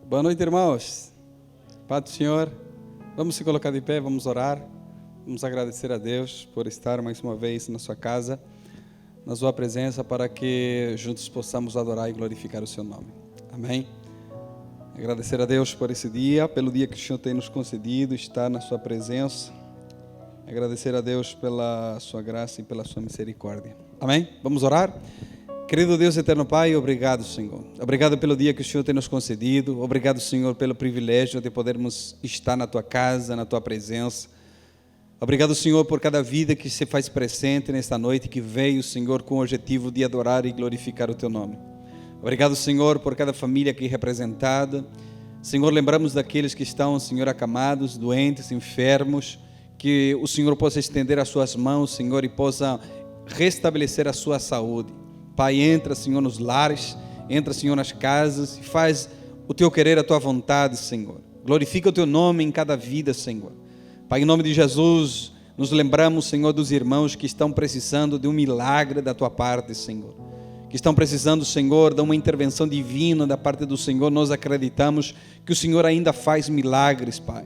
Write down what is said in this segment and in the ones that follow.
Boa noite, irmãos. Paz do Senhor. Vamos se colocar de pé, vamos orar. Vamos agradecer a Deus por estar mais uma vez na sua casa, na sua presença, para que juntos possamos adorar e glorificar o seu nome. Amém? Agradecer a Deus por esse dia, pelo dia que o Senhor tem nos concedido, estar na sua presença. Agradecer a Deus pela sua graça e pela sua misericórdia. Amém? Vamos orar? Querido Deus eterno Pai, obrigado, Senhor. Obrigado pelo dia que o Senhor tem nos concedido. Obrigado, Senhor, pelo privilégio de podermos estar na Tua casa, na Tua presença. Obrigado, Senhor, por cada vida que se faz presente nesta noite, que veio, Senhor, com o objetivo de adorar e glorificar o Teu nome. Obrigado, Senhor, por cada família aqui representada. Senhor, lembramos daqueles que estão, Senhor, acamados, doentes, enfermos, que o Senhor possa estender as Suas mãos, Senhor, e possa restabelecer a sua saúde. Pai, entra, Senhor, nos lares, entra, Senhor, nas casas e faz o Teu querer, a Tua vontade, Senhor. Glorifica o Teu nome em cada vida, Senhor. Pai, em nome de Jesus, nos lembramos, Senhor, dos irmãos que estão precisando de um milagre da Tua parte, Senhor. Que estão precisando, Senhor, de uma intervenção divina da parte do Senhor. Nós acreditamos que o Senhor ainda faz milagres, Pai.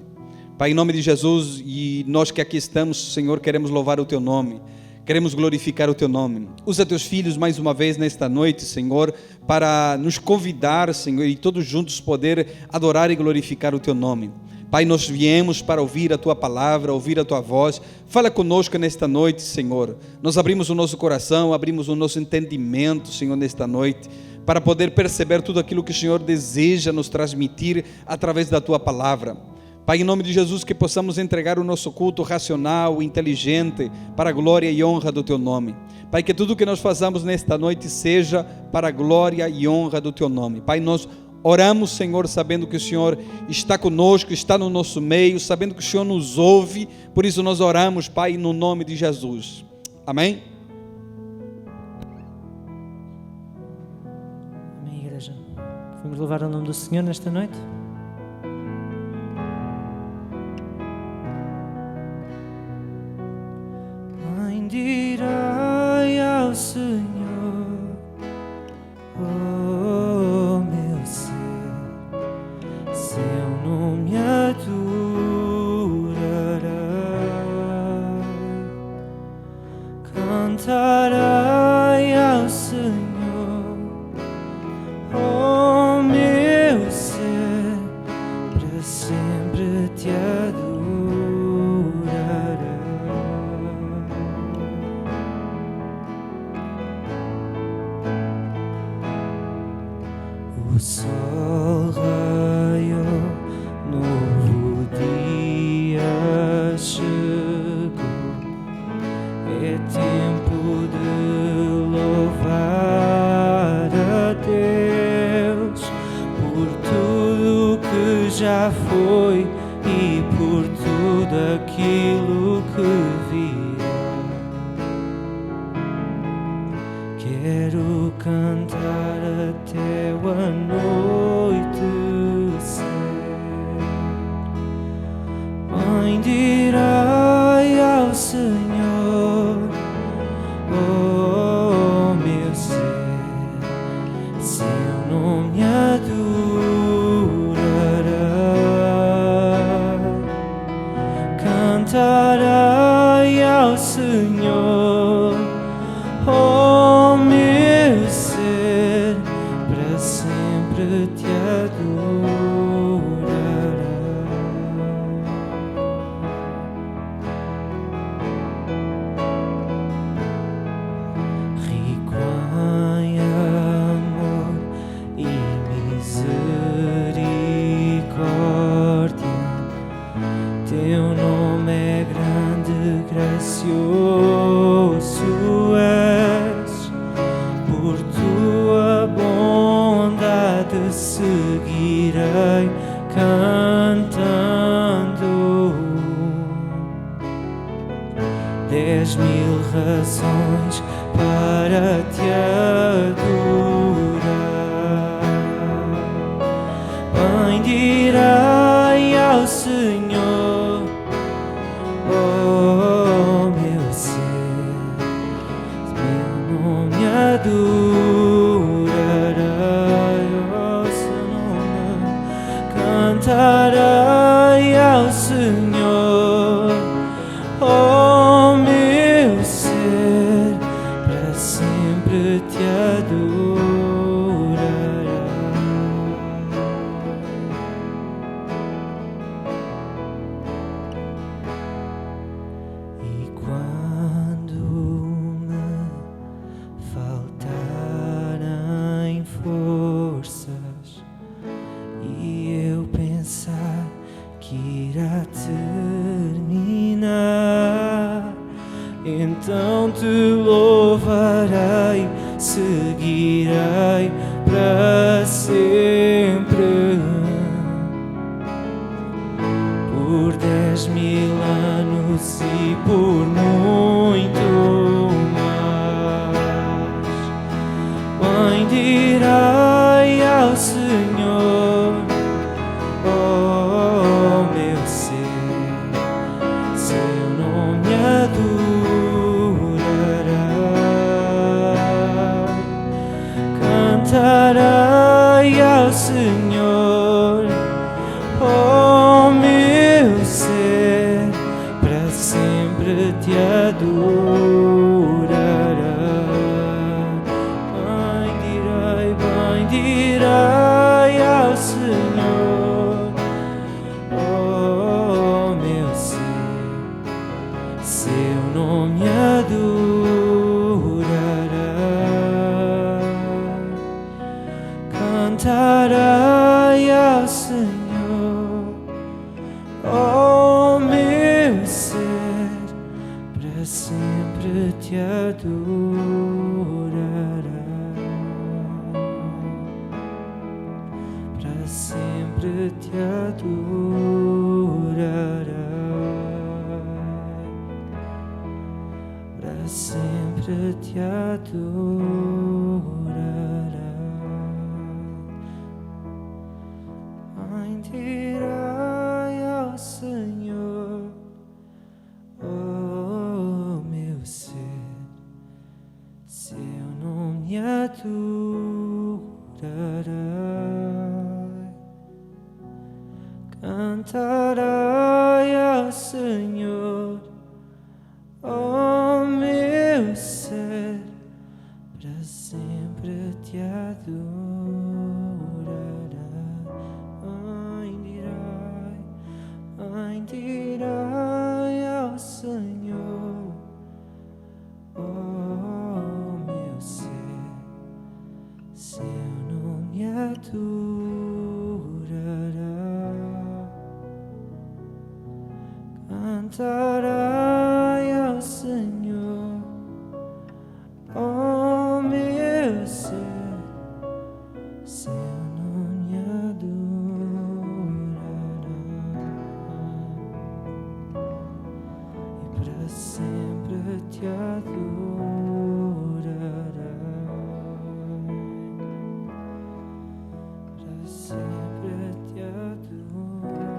Pai, em nome de Jesus, e nós que aqui estamos, Senhor, queremos louvar o Teu nome. Queremos glorificar o Teu nome. Usa Teus filhos mais uma vez nesta noite, Senhor, para nos convidar, Senhor, e todos juntos poder adorar e glorificar o Teu nome. Pai, nós viemos para ouvir a Tua palavra, ouvir a Tua voz. Fala conosco nesta noite, Senhor. Nós abrimos o nosso coração, abrimos o nosso entendimento, Senhor, nesta noite, para poder perceber tudo aquilo que o Senhor deseja nos transmitir através da Tua palavra. Pai, em nome de Jesus, que possamos entregar o nosso culto racional, inteligente, para a glória e honra do Teu nome. Pai, que tudo que nós façamos nesta noite seja para a glória e honra do Teu nome. Pai, nós oramos, Senhor, sabendo que o Senhor está conosco, está no nosso meio, sabendo que o Senhor nos ouve. Por isso nós oramos, Pai, no nome de Jesus. Amém? Amém, igreja. Vamos louvar o nome do Senhor nesta noite? Direi ao Senhor, oh meu ser, seu nome adorarei, cantarei ao Senhor, oh meu ser, para sempre te adorarei. O sol raiou, novo dia chegou, é tempo de louvar a Deus por tudo que já foi e por tudo aquilo que virá. Quero cantar até a noite ser. Mãe, direi ao Senhor, oh meu ser, seu nome adorarei, cantarei ao Senhor, oh meu ser, para sempre te adorarei. Rico em amor e misericórdia, Teu nome é grande, gracioso és, por Tua bondade seguirei cantando. 10.000 razões para te adorar. Mãe, direi ao Senhor, oh meu ser, meu nome adorarei, oh seu nome cantarei ao Senhor, oh meu ser, para sempre te adorarei. E quando me faltarem forças e eu pensar que irá terminar, então te louvarei, seguirei para sempre. Por 10.000 anos e por muito mais, bendirei ao Senhor, oh meu ser, seu nome adorarei. Cantarei ao Senhor, oh meu ser, para sempre te adorarei. Bendirei ao Senhor, oh meu ser, seu nome adorarei. Cantarei ao Senhor, oh meu ser, para sempre te adorarei. Para sempre te adorarei. Para sempre te adorarei. Bendirei ao Senhor, oh meu ser, seu nome adorarei. Cantarei ao Senhor, oh meu ser, para sempre te adorarei. Bendirei ao Senhor, oh meu ser, seu nome adorarei. Cantarei ao Senhor, oh meu ser, seu nome adorarei. E para sempre te adorarei. Para sempre te adorarei.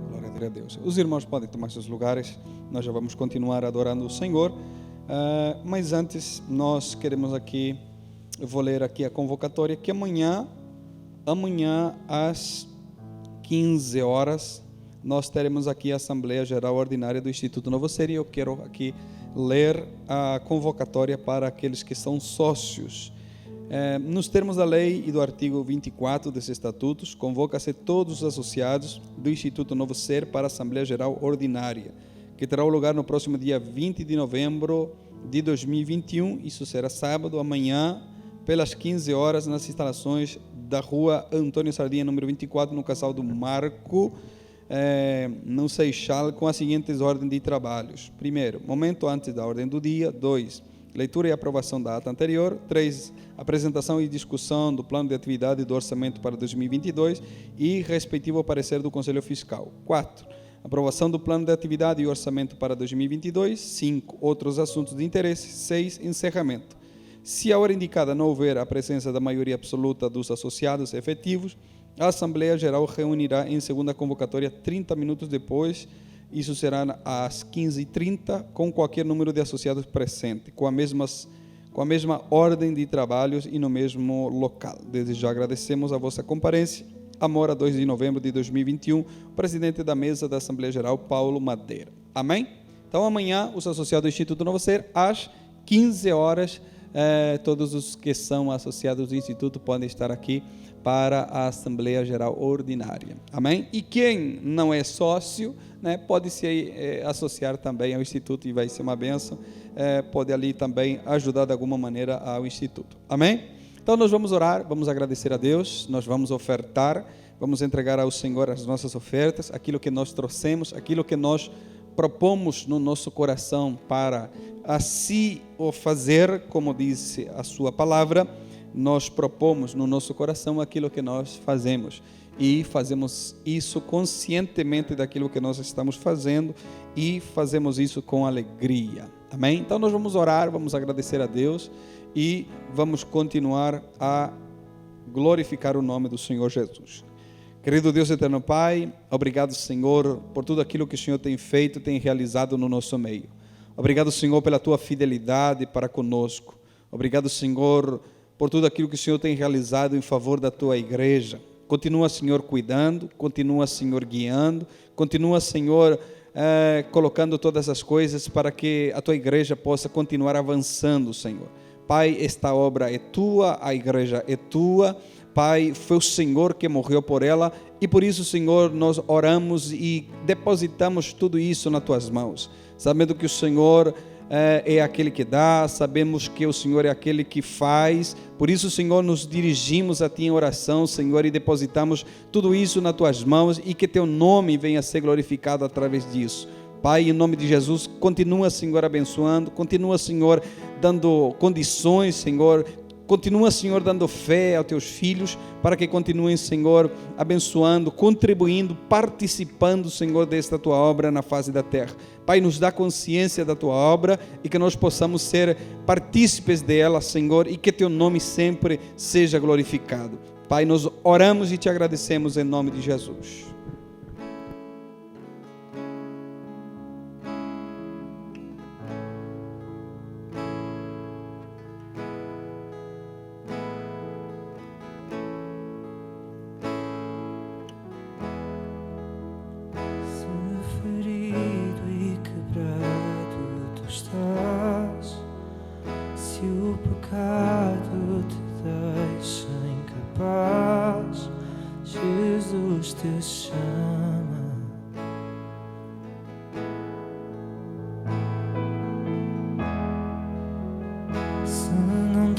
Glória a Deus. Os irmãos podem tomar seus lugares, nós já vamos continuar adorando o Senhor, mas antes nós queremos aqui, eu vou ler aqui a convocatória, que amanhã às 15 horas, nós teremos aqui a Assembleia Geral Ordinária do Instituto Novo Ser, e eu quero aqui ler a convocatória para aqueles que são sócios. Nos termos da lei e do artigo 24 desses estatutos, convoca-se todos os associados do Instituto Novo Ser para a Assembleia Geral Ordinária, que terá lugar no próximo dia 20 de novembro de 2021, isso será sábado, amanhã, pelas 15 horas, nas instalações da rua Antônio Sardinha, número 24, no Casal do Marco, no Seixal, com as seguintes ordens de trabalhos. Primeiro, momento antes da ordem do dia. 2, leitura e aprovação da ata anterior. 3, apresentação e discussão do plano de atividade e do orçamento para 2022 e respectivo parecer do Conselho Fiscal. 4, aprovação do plano de atividade e orçamento para 2022. 5, outros assuntos de interesse. 6, encerramento. Se a hora indicada não houver a presença da maioria absoluta dos associados efetivos, a Assembleia Geral reunirá em segunda convocatória 30 minutos depois, isso será às 15h30, com qualquer número de associados presente, com com a mesma ordem de trabalhos e no mesmo local. Desde já agradecemos a vossa comparência. Amora, 2 de novembro de 2021, presidente da mesa da Assembleia Geral, Paulo Madeira. Amém? Então amanhã, os associados do Instituto Novo Ser, às 15 horas, todos os que são associados do Instituto podem estar aqui para a Assembleia Geral Ordinária. Amém? E quem não é sócio, né, pode se associar também ao Instituto e vai ser uma bênção, pode ali também ajudar de alguma maneira ao Instituto. Amém? Então nós vamos orar, vamos agradecer a Deus, nós vamos ofertar, vamos entregar ao Senhor as nossas ofertas, aquilo que nós trouxemos, aquilo que nós propomos no nosso coração para assim o fazer, como disse a sua palavra. Nós propomos no nosso coração aquilo que nós fazemos e fazemos isso conscientemente daquilo que nós estamos fazendo e fazemos isso com alegria. Amém? Então nós vamos orar, vamos agradecer a Deus e vamos continuar a glorificar o nome do Senhor Jesus. Querido Deus eterno Pai, obrigado, Senhor, por tudo aquilo que o Senhor tem feito, tem realizado no nosso meio. Obrigado, Senhor, pela tua fidelidade para conosco. Obrigado, Senhor, por tudo aquilo que o Senhor tem realizado em favor da tua igreja. Continua, Senhor, cuidando, continua, Senhor, guiando, continua, Senhor, colocando todas as coisas para que a tua igreja possa continuar avançando, Senhor. Pai, esta obra é tua, a igreja é tua. Pai, foi o Senhor que morreu por ela e por isso, Senhor, nós oramos e depositamos tudo isso nas tuas mãos, sabendo que o Senhor é aquele que dá, sabemos que o Senhor é aquele que faz, por isso, Senhor, nos dirigimos a Ti em oração, Senhor, e depositamos tudo isso nas tuas mãos e que Teu nome venha a ser glorificado através disso. Pai, em nome de Jesus, continua, Senhor, abençoando, continua, Senhor, dando condições, Senhor, continua, Senhor, dando fé aos teus filhos, para que continuem, Senhor, abençoando, contribuindo, participando, Senhor, desta tua obra na face da terra. Pai, nos dá consciência da tua obra e que nós possamos ser partícipes dela, Senhor, e que teu nome sempre seja glorificado. Pai, nós oramos e te agradecemos em nome de Jesus.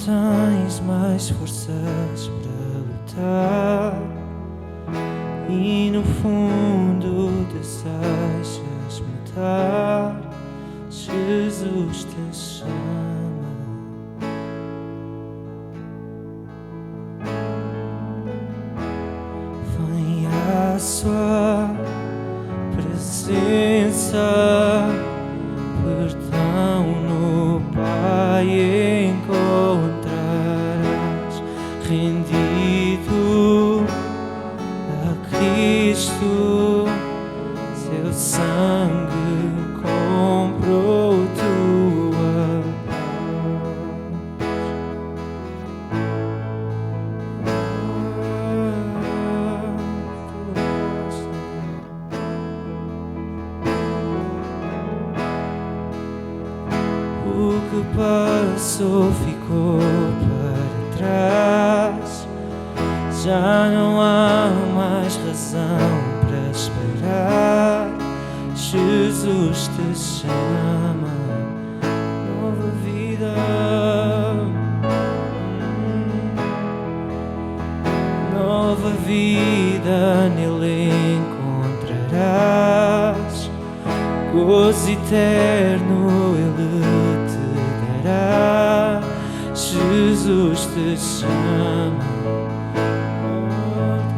Tens mais forças para lutar e no fundo desejas matar, Jesus te chama. Vem à sua presença, perdão no Pai encontrarás, rendido a Cristo, seu sangue comprou tua paz. O que passou ficou para trás, já não há mais razão para esperar. Jesus te chama, nova vida, nova vida nele encontrarás, gozo eterno ele te dará. Jesus te chama,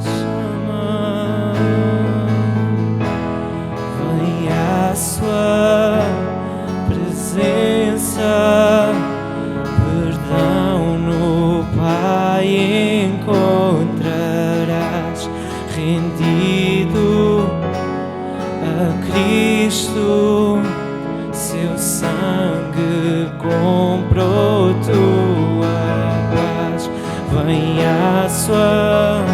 te chama. Vem à sua presença, perdão no Pai encontrarás, rendido a Cristo, seu sangue comprou tu sua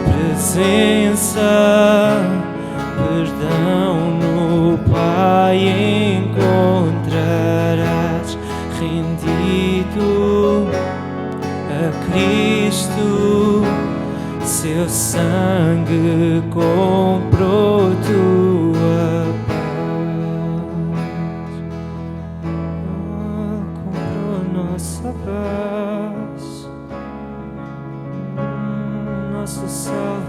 presença, perdão no Pai encontrarás, rendido a Cristo, seu sangue comprou tua paz. Comprou a nossa paz, nosso Salvador.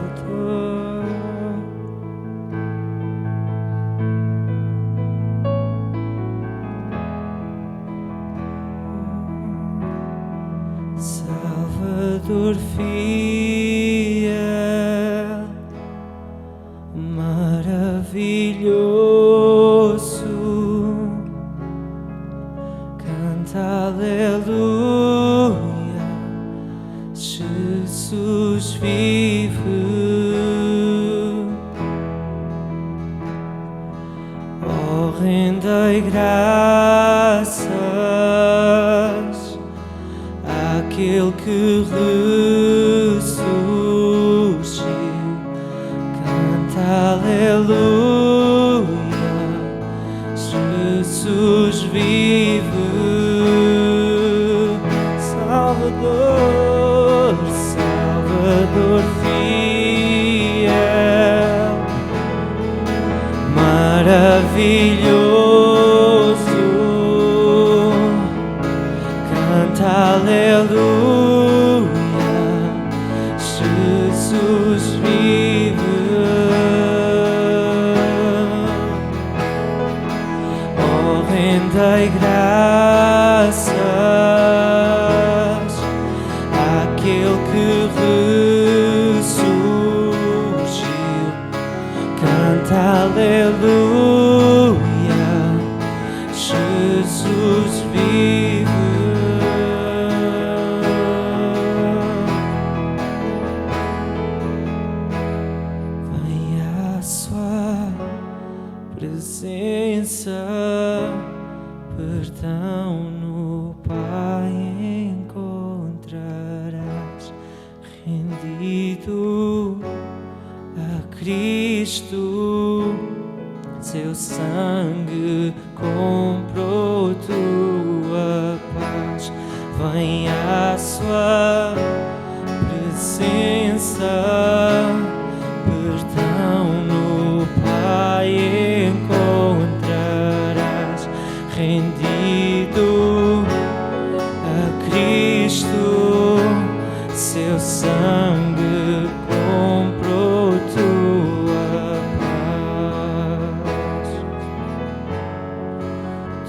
Salvador fiel, maravilhoso, canta aleluia, Jesus vive. Oh, rendei graças àquele que ressurgiu, canta aleluia, Jesus vive. Salvador, Salvador fiel, maravilhoso, canta aleluia, Jesus vive. Oh, rendei graças àquele que ressurgiu, canta aleluia, Jesus vive. Vem à sua presença, perdão no Pai encontrarás, rendido a Cristo, seu sangue comprou tua paz. Vem à sua presença, perdão no Pai encontrarás, rendido a Cristo, seu sangue comprou tua paz.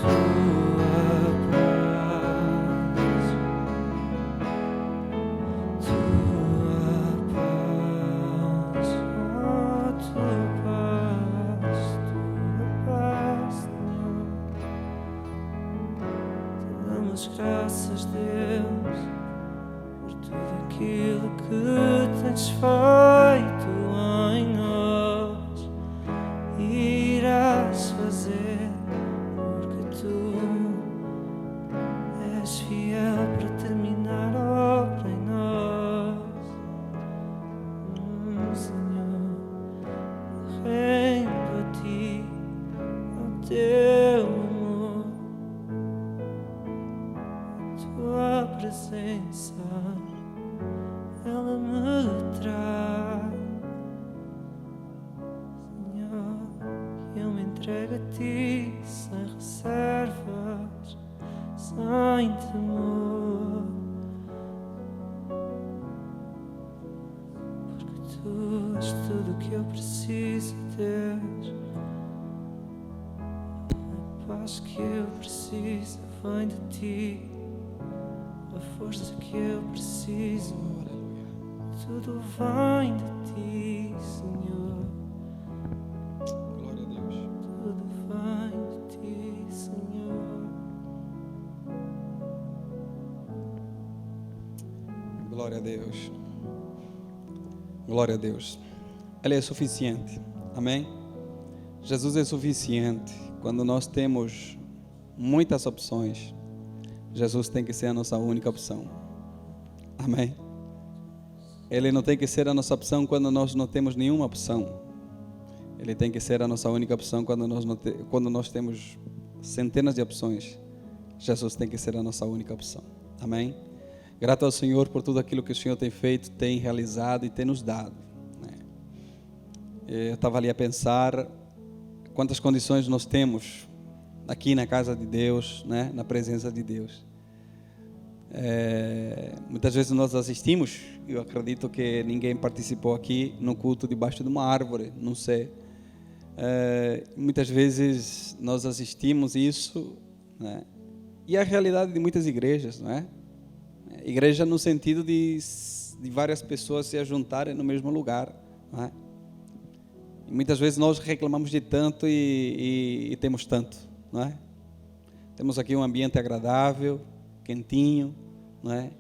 Tua paz, tua paz, oh, tua paz, Te damos graças, Deus, por tudo aquilo que tens feito em nós e irás fazer, porque tu és fiel para terminar a obra em nós. Senhor, rendo a ti, ao teu amor, tua presença, ela me traz. Senhor, eu me entrego a ti sem reservas, sem temor, porque tu és tudo o que eu preciso, Deus. A paz que eu preciso vem de ti, a força que eu preciso, tudo vem de ti, Senhor. Glória a Deus. Tudo vem de ti, Senhor. Glória a Deus. Glória a Deus. Ele é suficiente. Amém? Jesus é suficiente. Quando nós temos muitas opções, Jesus tem que ser a nossa única opção. Amém? Ele não tem que ser a nossa opção quando nós não temos nenhuma opção. Ele tem que ser a nossa única opção quando nós temos centenas de opções. Jesus tem que ser a nossa única opção. Amém? Grato ao Senhor por tudo aquilo que o Senhor tem feito, tem realizado e tem nos dado. Eu estava ali a pensar quantas condições nós temos aqui na casa de Deus, né? Na presença de Deus. Muitas vezes nós assistimos, eu acredito que ninguém participou aqui no culto debaixo de uma árvore, não sei. Muitas vezes nós assistimos isso, né? E a realidade de muitas igrejas, não é? Igreja no sentido de várias pessoas se ajuntarem no mesmo lugar, não é? E muitas vezes nós reclamamos de tanto e temos tanto, não é? Temos aqui um ambiente agradável, quentinho, não é?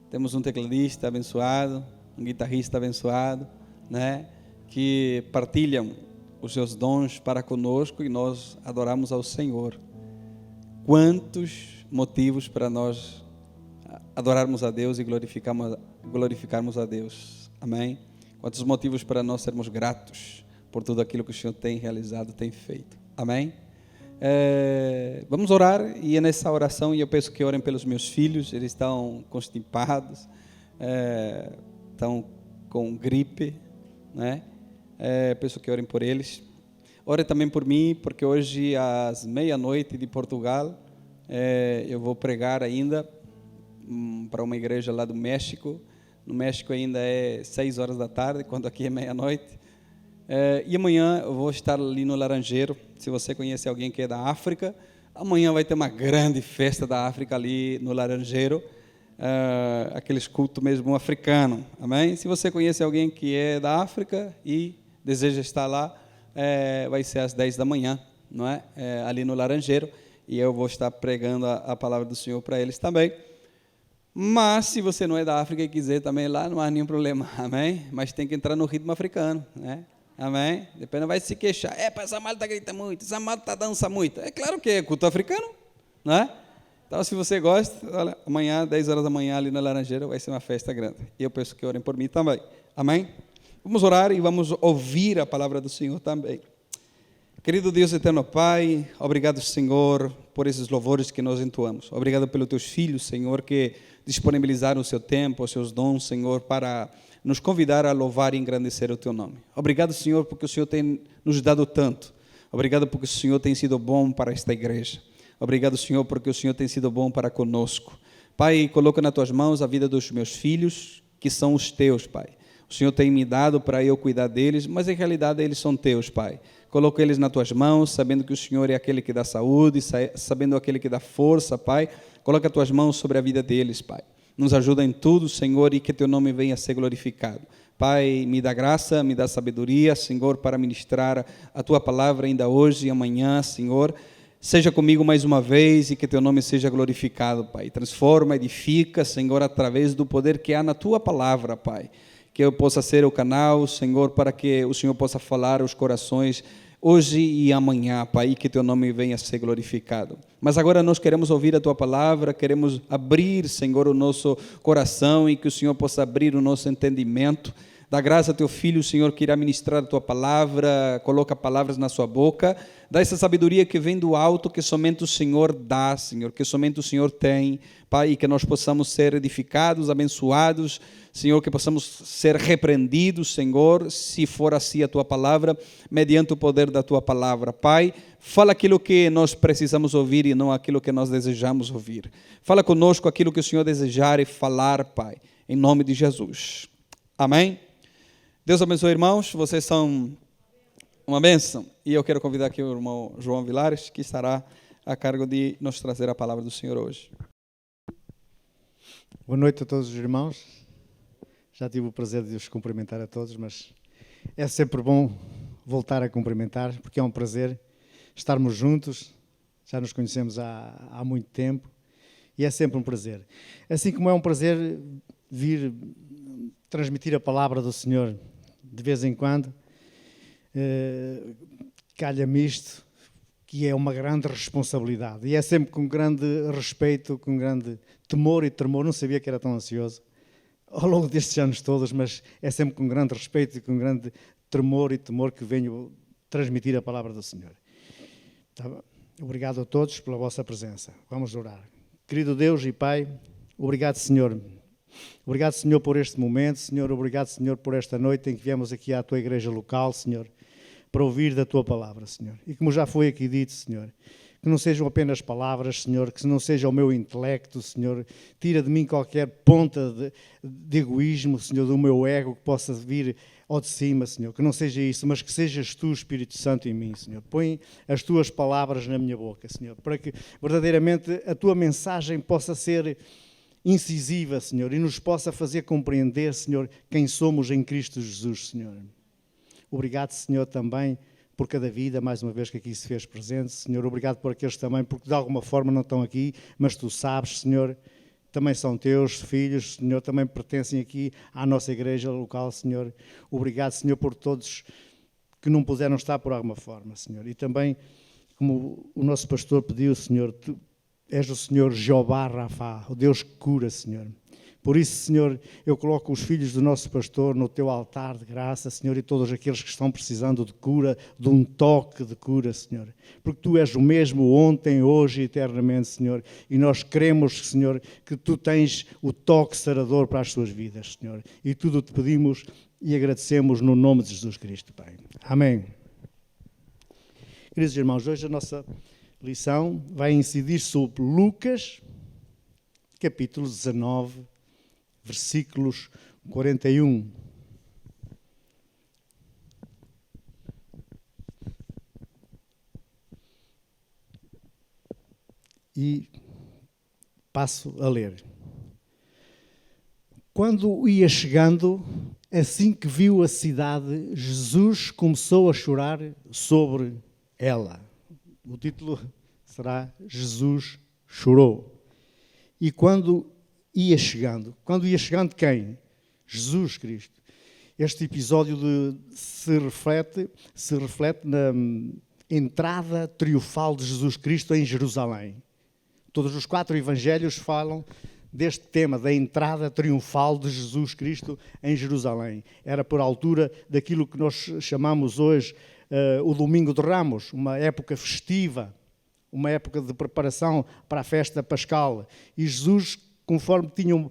Temos um tecladista abençoado, um guitarrista abençoado, né? Que partilham os seus dons para conosco e nós adoramos ao Senhor. Quantos motivos para nós adorarmos a Deus e glorificarmos a Deus. Amém? Quantos motivos para nós sermos gratos por tudo aquilo que o Senhor tem realizado, tem feito. Amém? Vamos orar, e é nessa oração, e eu peço que orem pelos meus filhos. Eles estão constipados, estão com gripe, né? Peço que orem por eles. Orem também por mim, porque hoje às 00:30 de Portugal eu vou pregar ainda para uma igreja lá do México. No México ainda é 6 horas da tarde, quando aqui é 00:30. E amanhã eu vou estar ali no Laranjeiro. Se você conhece alguém que é da África, amanhã vai ter uma grande festa da África ali no Laranjeiro, aqueles cultos mesmo africano. Amém? Se você conhece alguém que é da África e deseja estar lá, vai ser às 10 da manhã, não é? Ali no Laranjeiro, e eu vou estar pregando a palavra do Senhor para eles também. Mas se você não é da África e quiser também lá, não há nenhum problema, amém? Mas tem que entrar no ritmo africano, né? Amém? Depois não vai se queixar. Essa malta grita muito, essa malta dança muito. É claro que é culto africano, não é? Então, se você gosta, olha, amanhã, 10 horas da manhã, ali na Laranjeira, vai ser uma festa grande. E eu peço que orem por mim também. Amém? Vamos orar e vamos ouvir a palavra do Senhor também. Querido Deus eterno Pai, obrigado, Senhor, por esses louvores que nós entoamos. Obrigado pelos teus filhos, Senhor, que disponibilizaram o seu tempo, os seus dons, Senhor, para nos convidar a louvar e engrandecer o teu nome. Obrigado, Senhor, porque o Senhor tem nos dado tanto. Obrigado porque o Senhor tem sido bom para esta igreja. Obrigado, Senhor, porque o Senhor tem sido bom para conosco. Pai, coloca nas tuas mãos a vida dos meus filhos, que são os teus, Pai. O Senhor tem me dado para eu cuidar deles, mas em realidade eles são teus, Pai. Coloca eles nas tuas mãos, sabendo que o Senhor é aquele que dá saúde, sabendo aquele que dá força, Pai. Coloca as tuas mãos sobre a vida deles, Pai. Nos ajuda em tudo, Senhor, e que teu nome venha a ser glorificado. Pai, me dá graça, me dá sabedoria, Senhor, para ministrar a tua palavra ainda hoje e amanhã, Senhor. Seja comigo mais uma vez e que teu nome seja glorificado, Pai. Transforma, edifica, Senhor, através do poder que há na tua palavra, Pai. Que eu possa ser o canal, Senhor, para que o Senhor possa falar aos corações hoje e amanhã, Pai, e que teu nome venha a ser glorificado. Mas agora nós queremos ouvir a tua palavra, queremos abrir, Senhor, o nosso coração e que o Senhor possa abrir o nosso entendimento. Dá graça a teu filho, Senhor, que irá ministrar a tua palavra, coloca palavras na sua boca. Dá essa sabedoria que vem do alto, que somente o Senhor dá, Senhor, que somente o Senhor tem, Pai, e que nós possamos ser edificados, abençoados, Senhor, que possamos ser repreendidos, Senhor, se for assim a tua palavra, mediante o poder da tua palavra. Pai, fala aquilo que nós precisamos ouvir e não aquilo que nós desejamos ouvir. Fala conosco aquilo que o Senhor desejar e falar, Pai, em nome de Jesus. Amém? Deus abençoe, irmãos, vocês são uma bênção. E eu quero convidar aqui o irmão João Vilares, que estará a cargo de nos trazer a palavra do Senhor hoje. Boa noite a todos os irmãos. Já tive o prazer de os cumprimentar a todos, mas é sempre bom voltar a cumprimentar, porque é um prazer estarmos juntos. Já nos conhecemos há muito tempo e é sempre um prazer. Assim como é um prazer vir transmitir a palavra do Senhor de vez em quando, calha-me isto, que é uma grande responsabilidade. E é sempre com grande respeito, com grande temor e tremor. Não sabia que era tão ansioso ao longo destes anos todos, mas é sempre com grande respeito e com grande tremor e temor que venho transmitir a palavra do Senhor. Obrigado a todos pela vossa presença. Vamos orar. Querido Deus e Pai, obrigado, Senhor. Obrigado, Senhor, por este momento, Senhor. Obrigado, Senhor, por esta noite em que viemos aqui à Tua igreja local, Senhor, para ouvir da Tua palavra, Senhor. E como já foi aqui dito, Senhor, que não sejam apenas palavras, Senhor, que não seja o meu intelecto, Senhor, tira de mim qualquer ponta de egoísmo, Senhor, do meu ego que possa vir ao de cima, Senhor, que não seja isso, mas que sejas Tu, Espírito Santo, em mim, Senhor. Põe as Tuas palavras na minha boca, Senhor, para que verdadeiramente a Tua mensagem possa ser incisiva, Senhor, e nos possa fazer compreender, Senhor, quem somos em Cristo Jesus, Senhor. Obrigado, Senhor, também por cada vida, mais uma vez que aqui se fez presente, Senhor. Obrigado por aqueles também, porque de alguma forma não estão aqui, mas Tu sabes, Senhor, também são Teus filhos, Senhor, também pertencem aqui à nossa igreja local, Senhor. Obrigado, Senhor, por todos que não puderam estar por alguma forma, Senhor. E também, como o nosso pastor pediu, Senhor, Tu és o Senhor Jeová Rafá, o Deus que cura, Senhor. Por isso, Senhor, eu coloco os filhos do nosso pastor no Teu altar de graça, Senhor, e todos aqueles que estão precisando de cura, de um toque de cura, Senhor. Porque Tu és o mesmo ontem, hoje e eternamente, Senhor. E nós queremos, Senhor, que Tu tens o toque sarador para as suas vidas, Senhor. E tudo Te pedimos e agradecemos no nome de Jesus Cristo, Pai. Amém. Queridos irmãos, hoje a nossa lição vai incidir sobre Lucas, capítulo 19, versículos 41. E passo a ler. Quando ia chegando, assim que viu a cidade, Jesus começou a chorar sobre ela. O título será Jesus chorou. E quando ia chegando quem? Jesus Cristo. Este episódio se reflete na entrada triunfal de Jesus Cristo em Jerusalém. Todos os 4 evangelhos falam deste tema, da entrada triunfal de Jesus Cristo em Jerusalém. Era por altura daquilo que nós chamamos hoje o Domingo de Ramos, uma época festiva, uma época de preparação para a festa pascal. E Jesus, conforme tinham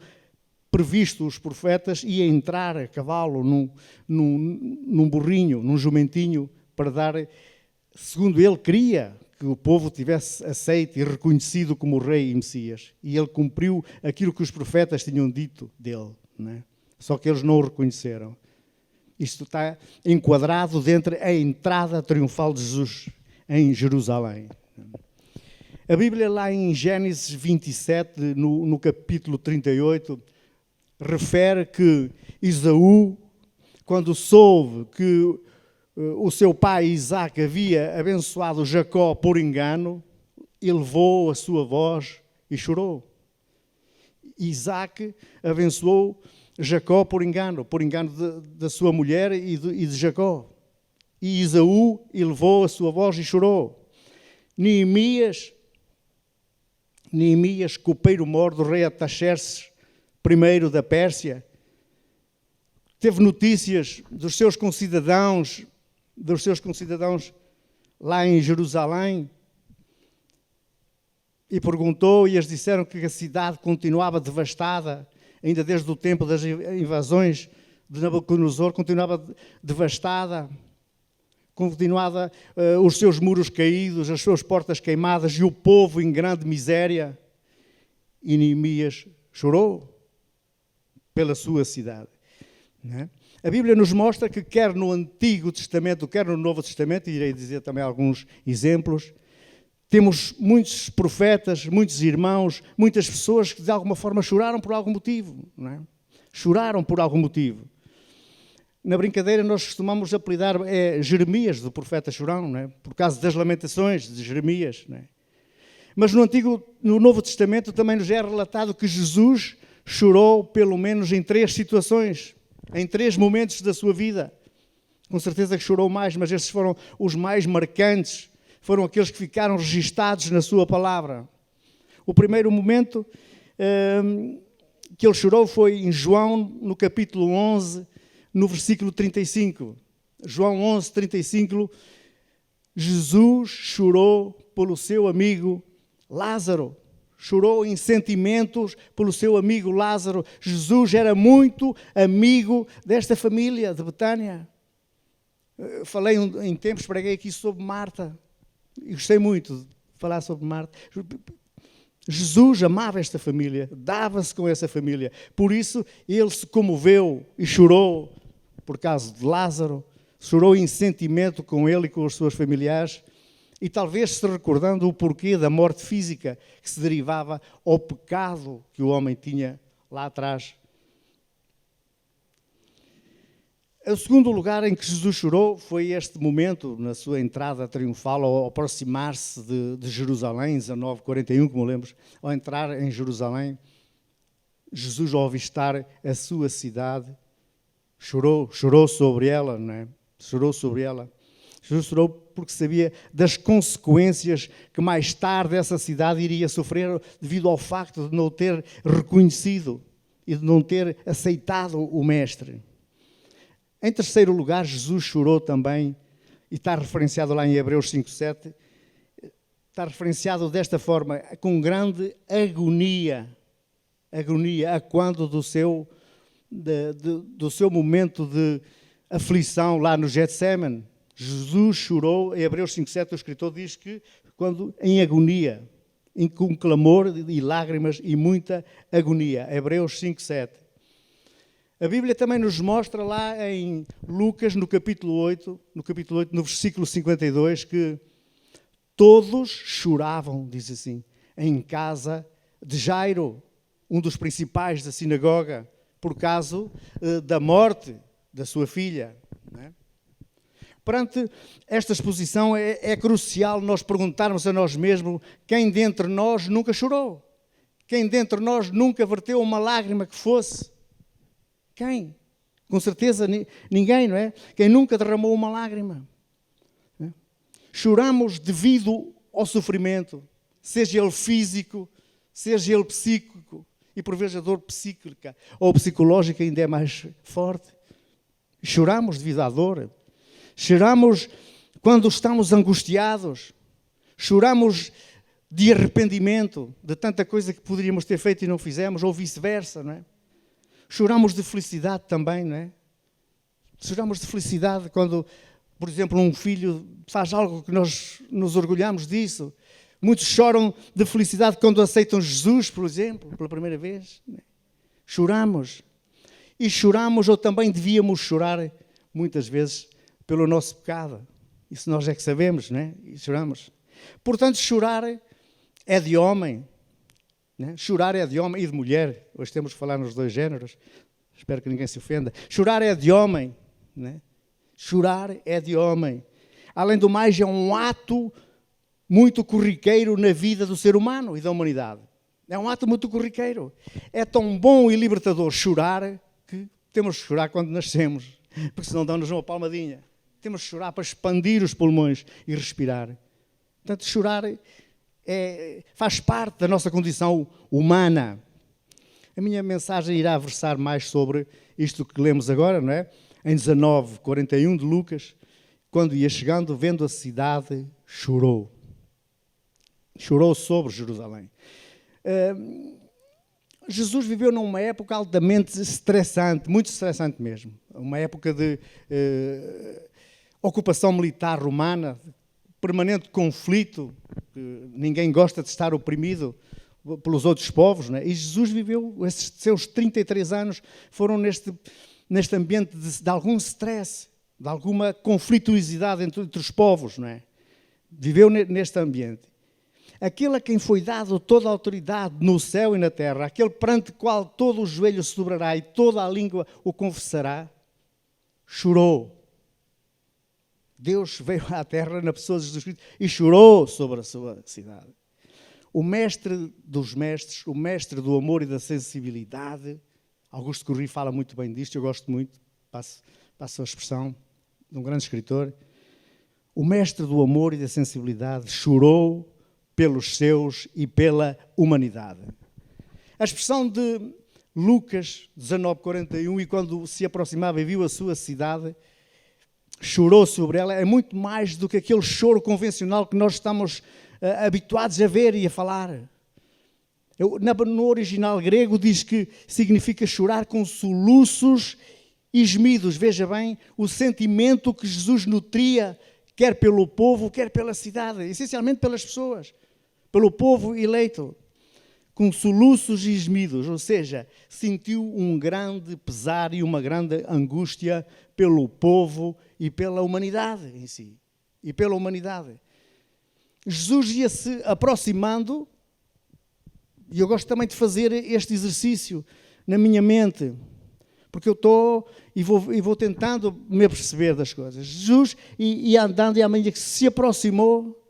previsto os profetas, ia entrar a cavalo num burrinho, num jumentinho, para dar, segundo ele queria, que o povo tivesse aceito e reconhecido como rei e Messias. E ele cumpriu aquilo que os profetas tinham dito dele, não é? Só que eles não o reconheceram. Isto está enquadrado dentro da entrada triunfal de Jesus em Jerusalém. A Bíblia, lá em Gênesis 27, no capítulo 38, refere que Esaú, quando soube que o seu pai Isaac havia abençoado Jacó por engano, elevou a sua voz e chorou. Isaac abençoou Jacó por engano da sua mulher e de Jacó. E Esaú elevou a sua voz e chorou. Neemias, copeiro-mor do rei Artaxerxes I da Pérsia, teve notícias dos seus concidadãos lá em Jerusalém e perguntou, e eles disseram que a cidade continuava devastada, ainda desde o tempo das invasões de Nabucodonosor, continuava devastada, continuava os seus muros caídos, as suas portas queimadas e o povo em grande miséria. E Neemias chorou pela sua cidade. Não é? A Bíblia nos mostra que quer no Antigo Testamento, quer no Novo Testamento, e irei dizer também alguns exemplos, temos muitos profetas, muitos irmãos, muitas pessoas que de alguma forma choraram por algum motivo. Não é? Choraram por algum motivo. Na brincadeira nós costumamos apelidar Jeremias, do profeta chorão, não é? Por causa das lamentações de Jeremias. Não é? Mas no Novo Testamento também nos é relatado que Jesus chorou pelo menos em 3 situações, em 3 momentos da sua vida. Com certeza que chorou mais, mas esses foram os mais marcantes, foram aqueles que ficaram registados na sua palavra. O primeiro momento que ele chorou foi em João, no capítulo 11, no versículo 35. João 11, 35. Jesus chorou pelo seu amigo Lázaro. Chorou em sentimentos pelo seu amigo Lázaro. Jesus era muito amigo desta família de Betânia. Falei em tempos, preguei aqui sobre Marta. E gostei muito de falar sobre Marta. Jesus amava esta família, dava-se com essa família. Por isso, ele se comoveu e chorou por causa de Lázaro. Chorou em sentimento com ele e com os seus familiares. E talvez se recordando o porquê da morte física que se derivava ao pecado que o homem tinha lá atrás. O segundo lugar em que Jesus chorou foi este momento, na sua entrada triunfal, ao aproximar-se de Jerusalém, 19:41, como lembro, ao entrar em Jerusalém, Jesus, ao avistar a sua cidade, chorou sobre ela, não é? Chorou sobre ela. Jesus chorou porque sabia das consequências que mais tarde essa cidade iria sofrer devido ao facto de não ter reconhecido e de não ter aceitado o Mestre. Em terceiro lugar, Jesus chorou também, e está referenciado lá em Hebreus 5:7, está referenciado desta forma, com grande agonia, a quando do seu momento de aflição lá no Getsemane. Jesus chorou, em Hebreus 5:7 o escritor diz que quando em agonia, com clamor e lágrimas e muita agonia. Hebreus 5:7. A Bíblia também nos mostra lá em Lucas, no capítulo 8, no versículo 52, que todos choravam, diz assim, em casa de Jairo, um dos principais da sinagoga, por causa da morte da sua filha. Não é? Perante esta exposição é crucial nós perguntarmos a nós mesmos quem dentre nós nunca chorou, quem dentre nós nunca verteu uma lágrima que fosse. Quem? Com certeza ninguém, não é? Quem nunca derramou uma lágrima. É? Choramos devido ao sofrimento, seja ele físico, seja ele psíquico, e por vezes a dor psíquica ou psicológica ainda é mais forte. Choramos devido à dor. Choramos quando estamos angustiados. Choramos de arrependimento de tanta coisa que poderíamos ter feito e não fizemos, ou vice-versa, não é? Choramos de felicidade também, não é? Choramos de felicidade quando, por exemplo, um filho faz algo que nós nos orgulhamos disso. Muitos choram de felicidade quando aceitam Jesus, por exemplo, pela primeira vez. Choramos. E choramos, ou também devíamos chorar, muitas vezes, pelo nosso pecado. Isso nós é que sabemos, não é? E choramos. Portanto, chorar é de homem. Né? Chorar é de homem e de mulher. Hoje temos que falar nos dois géneros. Espero que ninguém se ofenda. Chorar é de homem. Né? Chorar é de homem. Além do mais, é um ato muito corriqueiro na vida do ser humano e da humanidade. É um ato muito corriqueiro. É tão bom e libertador chorar que temos que chorar quando nascemos, porque senão dão-nos uma palmadinha. Temos que chorar para expandir os pulmões e respirar. Portanto, chorar faz parte da nossa condição humana. A minha mensagem irá versar mais sobre isto que lemos agora, não é? Em 19:41 de Lucas, quando ia chegando, vendo a cidade, chorou. Chorou sobre Jerusalém. Jesus viveu numa época altamente estressante, muito estressante mesmo. Uma época de ocupação militar romana, permanente conflito, ninguém gosta de estar oprimido pelos outros povos, não é? E Jesus viveu, esses seus 33 anos foram neste ambiente de algum stress, de alguma conflituosidade entre os povos, não é? Viveu neste ambiente. Aquele a quem foi dado toda a autoridade no céu e na terra, aquele perante o qual todo o joelho se dobrará e toda a língua o confessará, chorou. Deus veio à terra na pessoa de Jesus Cristo e chorou sobre a sua cidade. O mestre dos mestres, o mestre do amor e da sensibilidade, Augusto Corri fala muito bem disto, eu gosto muito, passo a expressão de um grande escritor. O mestre do amor e da sensibilidade chorou pelos seus e pela humanidade. A expressão de Lucas 19:41, e quando se aproximava e viu a sua cidade, chorou sobre ela. É muito mais do que aquele choro convencional que nós estamos habituados a ver e a falar. No original grego diz que significa chorar com soluços e gemidos. Veja bem o sentimento que Jesus nutria, quer pelo povo, quer pela cidade, essencialmente pelas pessoas, pelo povo eleito, com soluços e gemidos, ou seja, sentiu um grande pesar e uma grande angústia pelo povo e pela humanidade em si, e pela humanidade. Jesus ia-se aproximando, e eu gosto também de fazer este exercício na minha mente, porque eu estou e vou tentando me aperceber das coisas. Jesus ia andando, e à medida que se aproximou,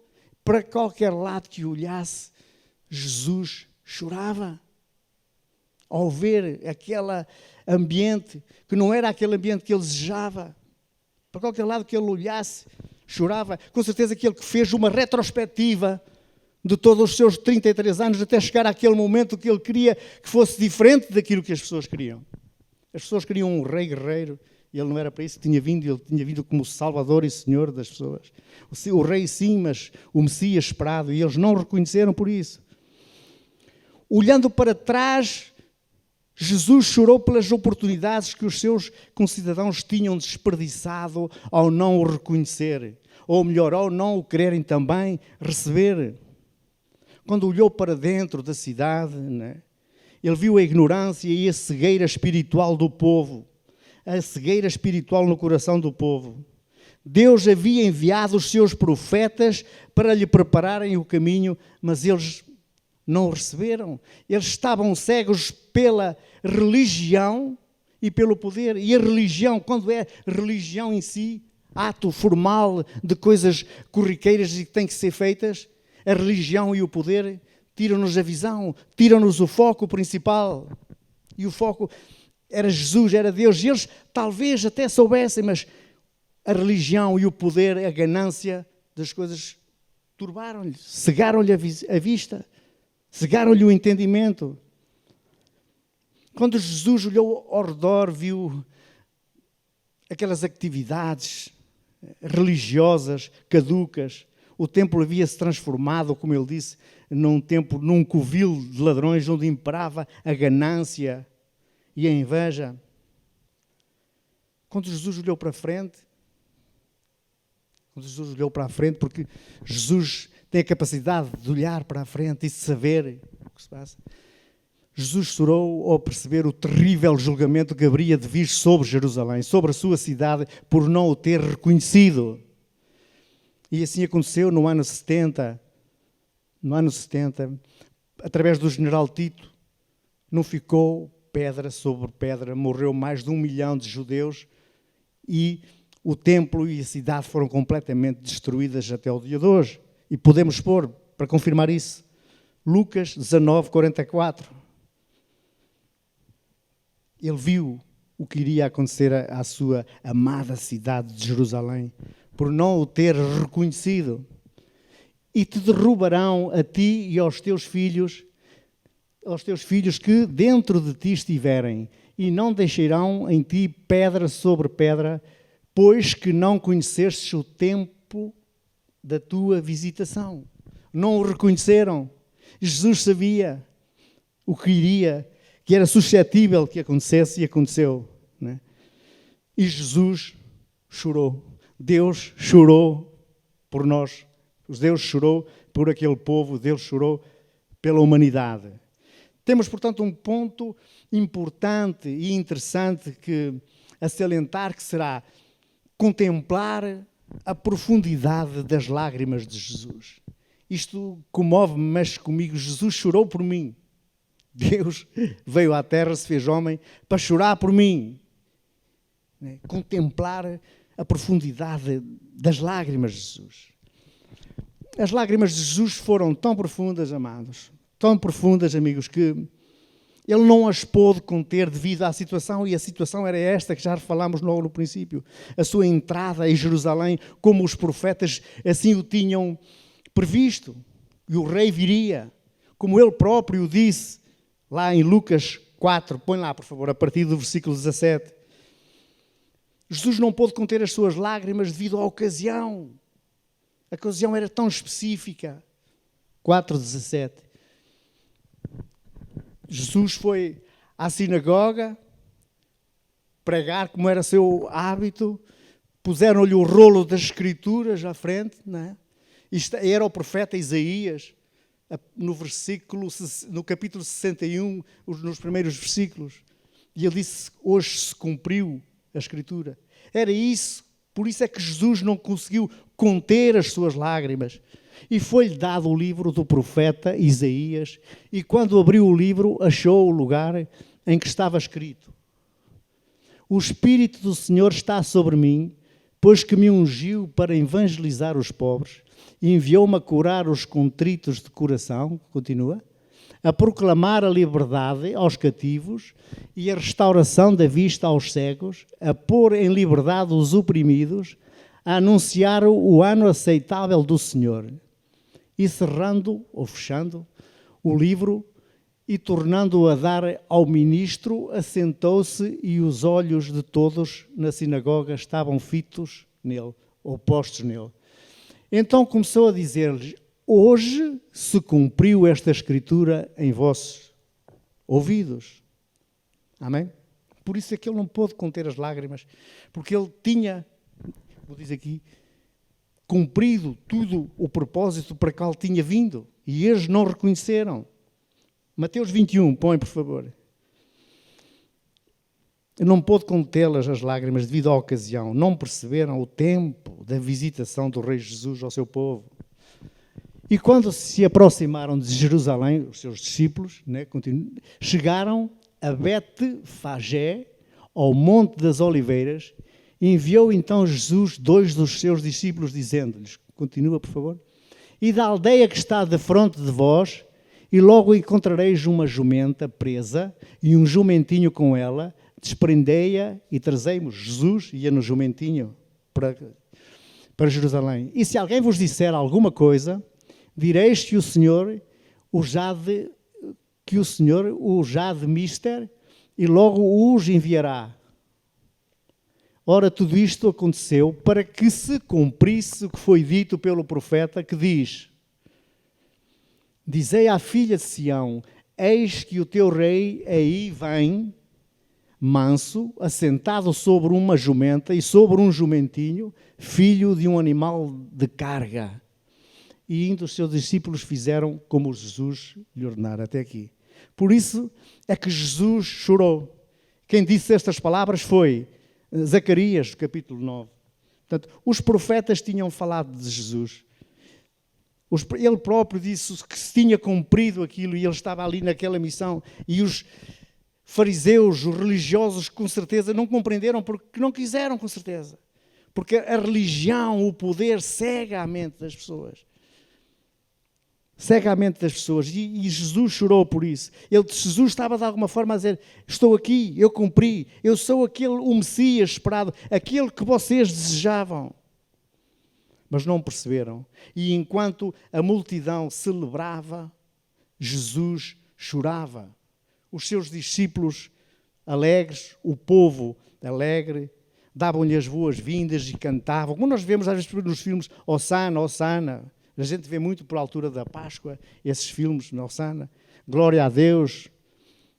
para qualquer lado que olhasse, Jesus chorava. Ao ver aquele ambiente, que não era aquele ambiente que ele desejava, para qualquer lado que ele olhasse, chorava. Com certeza que ele fez uma retrospectiva de todos os seus 33 anos, até chegar àquele momento que ele queria que fosse diferente daquilo que as pessoas queriam. As pessoas queriam um rei guerreiro, e ele não era para isso que tinha vindo, ele tinha vindo como Salvador e Senhor das pessoas. O rei sim, mas o Messias esperado, e eles não o reconheceram por isso. Olhando para trás, Jesus chorou pelas oportunidades que os seus concidadãos tinham desperdiçado ao não o reconhecer, ou melhor, ao não o quererem também receber. Quando olhou para dentro da cidade, né, ele viu a ignorância e a cegueira espiritual do povo, a cegueira espiritual no coração do povo. Deus havia enviado os seus profetas para lhe prepararem o caminho, mas eles não o receberam. Eles estavam cegos pela religião e pelo poder. E a religião, quando é religião em si, ato formal de coisas corriqueiras e que têm que ser feitas, a religião e o poder tiram-nos a visão, tiram-nos o foco principal. E o foco era Jesus, era Deus. E eles talvez até soubessem, mas a religião e o poder, a ganância das coisas, turbaram-lhe, cegaram-lhe a vista, cegaram-lhe o entendimento. Quando Jesus olhou ao redor, viu aquelas atividades religiosas caducas. O templo havia-se transformado, como ele disse, num covil de ladrões, onde imperava a ganância e a inveja. Quando Jesus olhou para a frente, porque Jesus tem a capacidade de olhar para a frente e de saber o que se passa, Jesus chorou ao perceber o terrível julgamento que haveria de vir sobre Jerusalém, sobre a sua cidade, por não o ter reconhecido. E assim aconteceu no ano 70. No ano 70, através do general Tito, não ficou pedra sobre pedra, morreu mais de 1 milhão de judeus e o templo e a cidade foram completamente destruídas até o dia de hoje. E podemos pôr, para confirmar isso, Lucas 19:44. Ele viu o que iria acontecer à sua amada cidade de Jerusalém, por não o ter reconhecido. E te derrubarão a ti e aos teus filhos que dentro de ti estiverem, e não deixarão em ti pedra sobre pedra, pois que não conhecestes o tempo da tua visitação. Não o reconheceram. Jesus sabia o que iria, que era suscetível que acontecesse, e aconteceu, né? E Jesus chorou. Deus chorou por nós. Deus chorou por aquele povo. Deus chorou pela humanidade. Temos, portanto, um ponto importante e interessante a salientar, que será contemplar a profundidade das lágrimas de Jesus. Isto comove-me, mexe comigo. Jesus chorou por mim. Deus veio à terra, se fez homem, para chorar por mim. Contemplar a profundidade das lágrimas de Jesus. As lágrimas de Jesus foram tão profundas, amados, tão profundas, amigos, que ele não as pôde conter devido à situação, e a situação era esta que já falámos logo no princípio. A sua entrada em Jerusalém, como os profetas assim o tinham previsto. E o rei viria, como ele próprio disse, lá em Lucas 4, põe lá, por favor, a partir do versículo 17. Jesus não pôde conter as suas lágrimas devido à ocasião. A ocasião era tão específica. 4:17. Jesus foi à sinagoga pregar, como era seu hábito, puseram-lhe o rolo das Escrituras à frente, não é? Isto era o profeta Isaías, no capítulo 61, nos primeiros versículos. E ele disse: hoje se cumpriu a Escritura. Era isso, por isso é que Jesus não conseguiu conter as suas lágrimas. E foi-lhe dado o livro do profeta Isaías, e quando abriu o livro, achou o lugar em que estava escrito: o Espírito do Senhor está sobre mim, pois que me ungiu para evangelizar os pobres, e enviou-me a curar os contritos de coração, continua, a proclamar a liberdade aos cativos e a restauração da vista aos cegos, a pôr em liberdade os oprimidos, a anunciar o ano aceitável do Senhor. E cerrando, ou fechando, o livro e tornando-o a dar ao ministro, assentou-se e os olhos de todos na sinagoga estavam fitos nele, ou postos nele. Então começou a dizer-lhes: hoje se cumpriu esta Escritura em vossos ouvidos. Amém? Por isso é que ele não pôde conter as lágrimas, porque ele tinha, vou dizer aqui, cumprido tudo o propósito para qual tinha vindo. E eles não reconheceram. Mateus 21, põe por favor. Não pôde contê-las as lágrimas devido à ocasião. Não perceberam o tempo da visitação do Rei Jesus ao seu povo. E quando se aproximaram de Jerusalém, os seus discípulos, chegaram a Betfagé, ao Monte das Oliveiras, e enviou então Jesus 2 dos seus discípulos, dizendo-lhes, continua por favor, e da aldeia que está defronte de vós, e logo encontrareis uma jumenta presa, e um jumentinho com ela, desprendei-a e trazei-mos. Jesus ia no jumentinho para Jerusalém. E se alguém vos disser alguma coisa, direis que o Senhor o já de mister, e logo os enviará. Ora, tudo isto aconteceu para que se cumprisse o que foi dito pelo profeta, que diz: dizei à filha de Sião, eis que o teu rei aí vem, manso, assentado sobre uma jumenta e sobre um jumentinho, filho de um animal de carga. E indo os seus discípulos fizeram como Jesus lhe ordenara. Até aqui. Por isso é que Jesus chorou. Quem disse estas palavras foi Zacarias, capítulo 9. Portanto, os profetas tinham falado de Jesus. Ele próprio disse que se tinha cumprido aquilo e ele estava ali naquela missão. E os fariseus, os religiosos, com certeza não compreenderam, porque não quiseram, com certeza. Porque a religião, o poder, cega a mente das pessoas. Cega a mente das pessoas. E Jesus chorou por isso. Jesus estava de alguma forma a dizer: estou aqui, eu cumpri, eu sou o Messias esperado, aquele que vocês desejavam. Mas não perceberam. E enquanto a multidão celebrava, Jesus chorava. Os seus discípulos alegres, o povo alegre, davam-lhe as boas-vindas e cantavam. Como nós vemos às vezes nos filmes, Hosana, Hosana. A gente vê muito por altura da Páscoa, esses filmes, Hosana. Glória a Deus,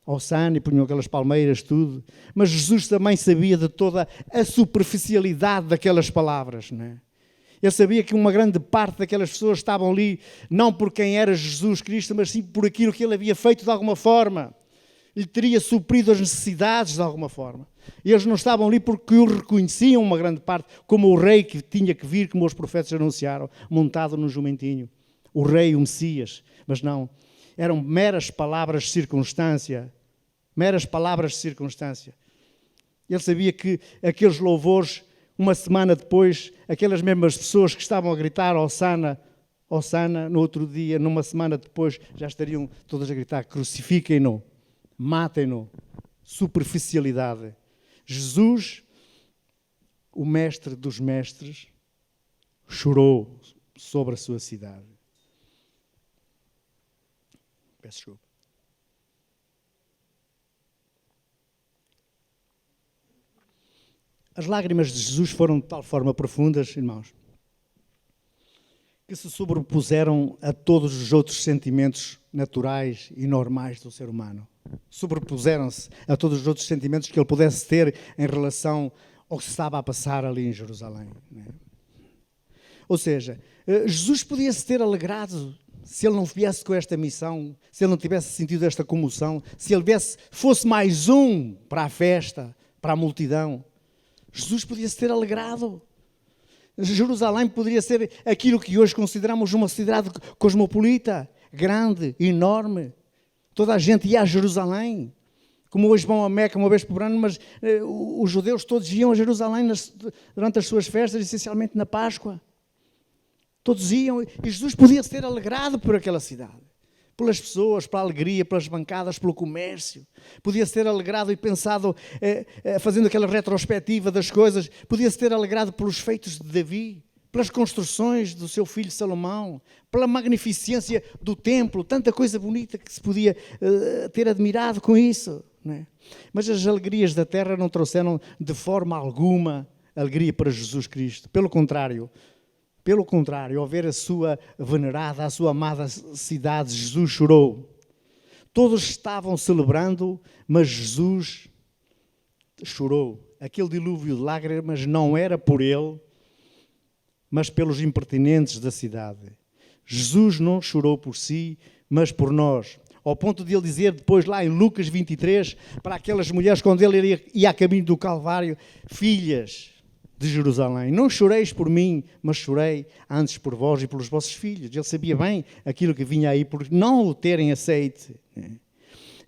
Hosana, e punham aquelas palmeiras, tudo. Mas Jesus também sabia de toda a superficialidade daquelas palavras, não é? Ele sabia que uma grande parte daquelas pessoas estavam ali, não por quem era Jesus Cristo, mas sim por aquilo que ele havia feito de alguma forma. Ele teria suprido as necessidades de alguma forma. E eles não estavam ali porque o reconheciam, uma grande parte, como o rei que tinha que vir, como os profetas anunciaram, montado num jumentinho. O rei, o Messias. Mas não, eram meras palavras de circunstância. Meras palavras de circunstância. Ele sabia que aqueles louvores, uma semana depois, aquelas mesmas pessoas que estavam a gritar Hosana, Hosana, no outro dia, numa semana depois, já estariam todas a gritar: crucifiquem-no, matem-no. Superficialidade. Jesus, o mestre dos mestres, chorou sobre a sua cidade. Peço desculpa. As lágrimas de Jesus foram de tal forma profundas, irmãos, que se sobrepuseram a todos os outros sentimentos naturais e normais do ser humano. Sobrepuseram-se a todos os outros sentimentos que ele pudesse ter em relação ao que se estava a passar ali em Jerusalém. Né? Ou seja, Jesus podia se ter alegrado se ele não viesse com esta missão, se ele não tivesse sentido esta comoção, se ele fosse mais um para a festa, para a multidão. Jesus podia se ter alegrado. Jerusalém poderia ser aquilo que hoje consideramos uma cidade cosmopolita, grande, enorme. Toda a gente ia a Jerusalém, como hoje vão a Meca uma vez por ano, mas os judeus todos iam a Jerusalém durante as suas festas, essencialmente na Páscoa. Todos iam, e Jesus podia se ter alegrado por aquela cidade, pelas pessoas, pela alegria, pelas bancadas, pelo comércio. Podia se ter alegrado e pensado, fazendo aquela retrospectiva das coisas, podia se ter alegrado pelos feitos de Davi, pelas construções do seu filho Salomão, pela magnificência do templo, tanta coisa bonita que se podia ter admirado com isso. Não é? Mas as alegrias da terra não trouxeram de forma alguma alegria para Jesus Cristo. Pelo contrário, ao ver a sua venerada, a sua amada cidade, Jesus chorou. Todos estavam celebrando, mas Jesus chorou. Aquele dilúvio de lágrimas não era por ele, mas pelos impertinentes da cidade. Jesus não chorou por si, mas por nós. Ao ponto de ele dizer depois lá em Lucas 23, para aquelas mulheres quando ele ia a caminho do Calvário, filhas de Jerusalém, não choreis por mim, mas chorei antes por vós e pelos vossos filhos. Ele sabia bem aquilo que vinha aí, por não o terem aceite.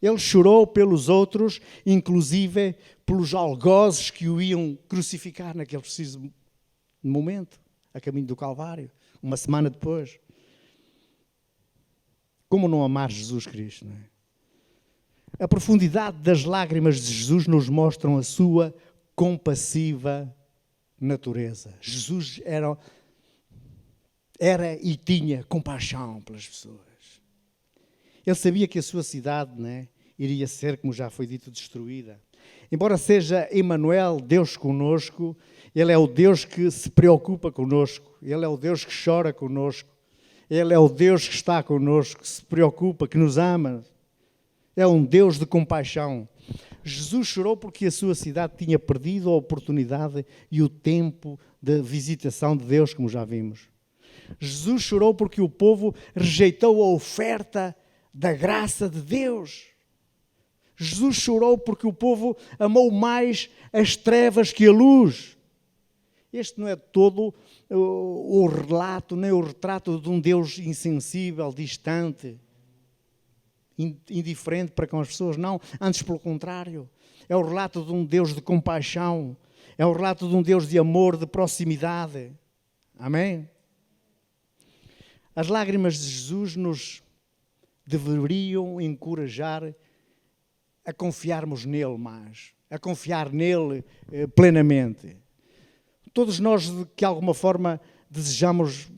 Ele chorou pelos outros, inclusive pelos algozes que o iam crucificar naquele preciso momento, a caminho do Calvário, uma semana depois. Como não amar Jesus Cristo? Não é? A profundidade das lágrimas de Jesus nos mostram a sua compassiva natureza. Jesus era e tinha compaixão pelas pessoas. Ele sabia que a sua cidade, né, iria ser, como já foi dito, destruída. Embora seja Emmanuel, Deus conosco, Ele é o Deus que se preocupa conosco, Ele é o Deus que chora conosco, Ele é o Deus que está conosco, que se preocupa, que nos ama. É um Deus de compaixão. Jesus chorou porque a sua cidade tinha perdido a oportunidade e o tempo de visitação de Deus, como já vimos. Jesus chorou porque o povo rejeitou a oferta da graça de Deus. Jesus chorou porque o povo amou mais as trevas que a luz. Este não é todo o relato, nem o retrato de um Deus insensível, distante, indiferente para com as pessoas, não, antes pelo contrário. É o relato de um Deus de compaixão, é o relato de um Deus de amor, de proximidade. Amém? As lágrimas de Jesus nos deveriam encorajar a confiarmos nele mais, a confiar nele plenamente. Todos nós, de que alguma forma, desejamos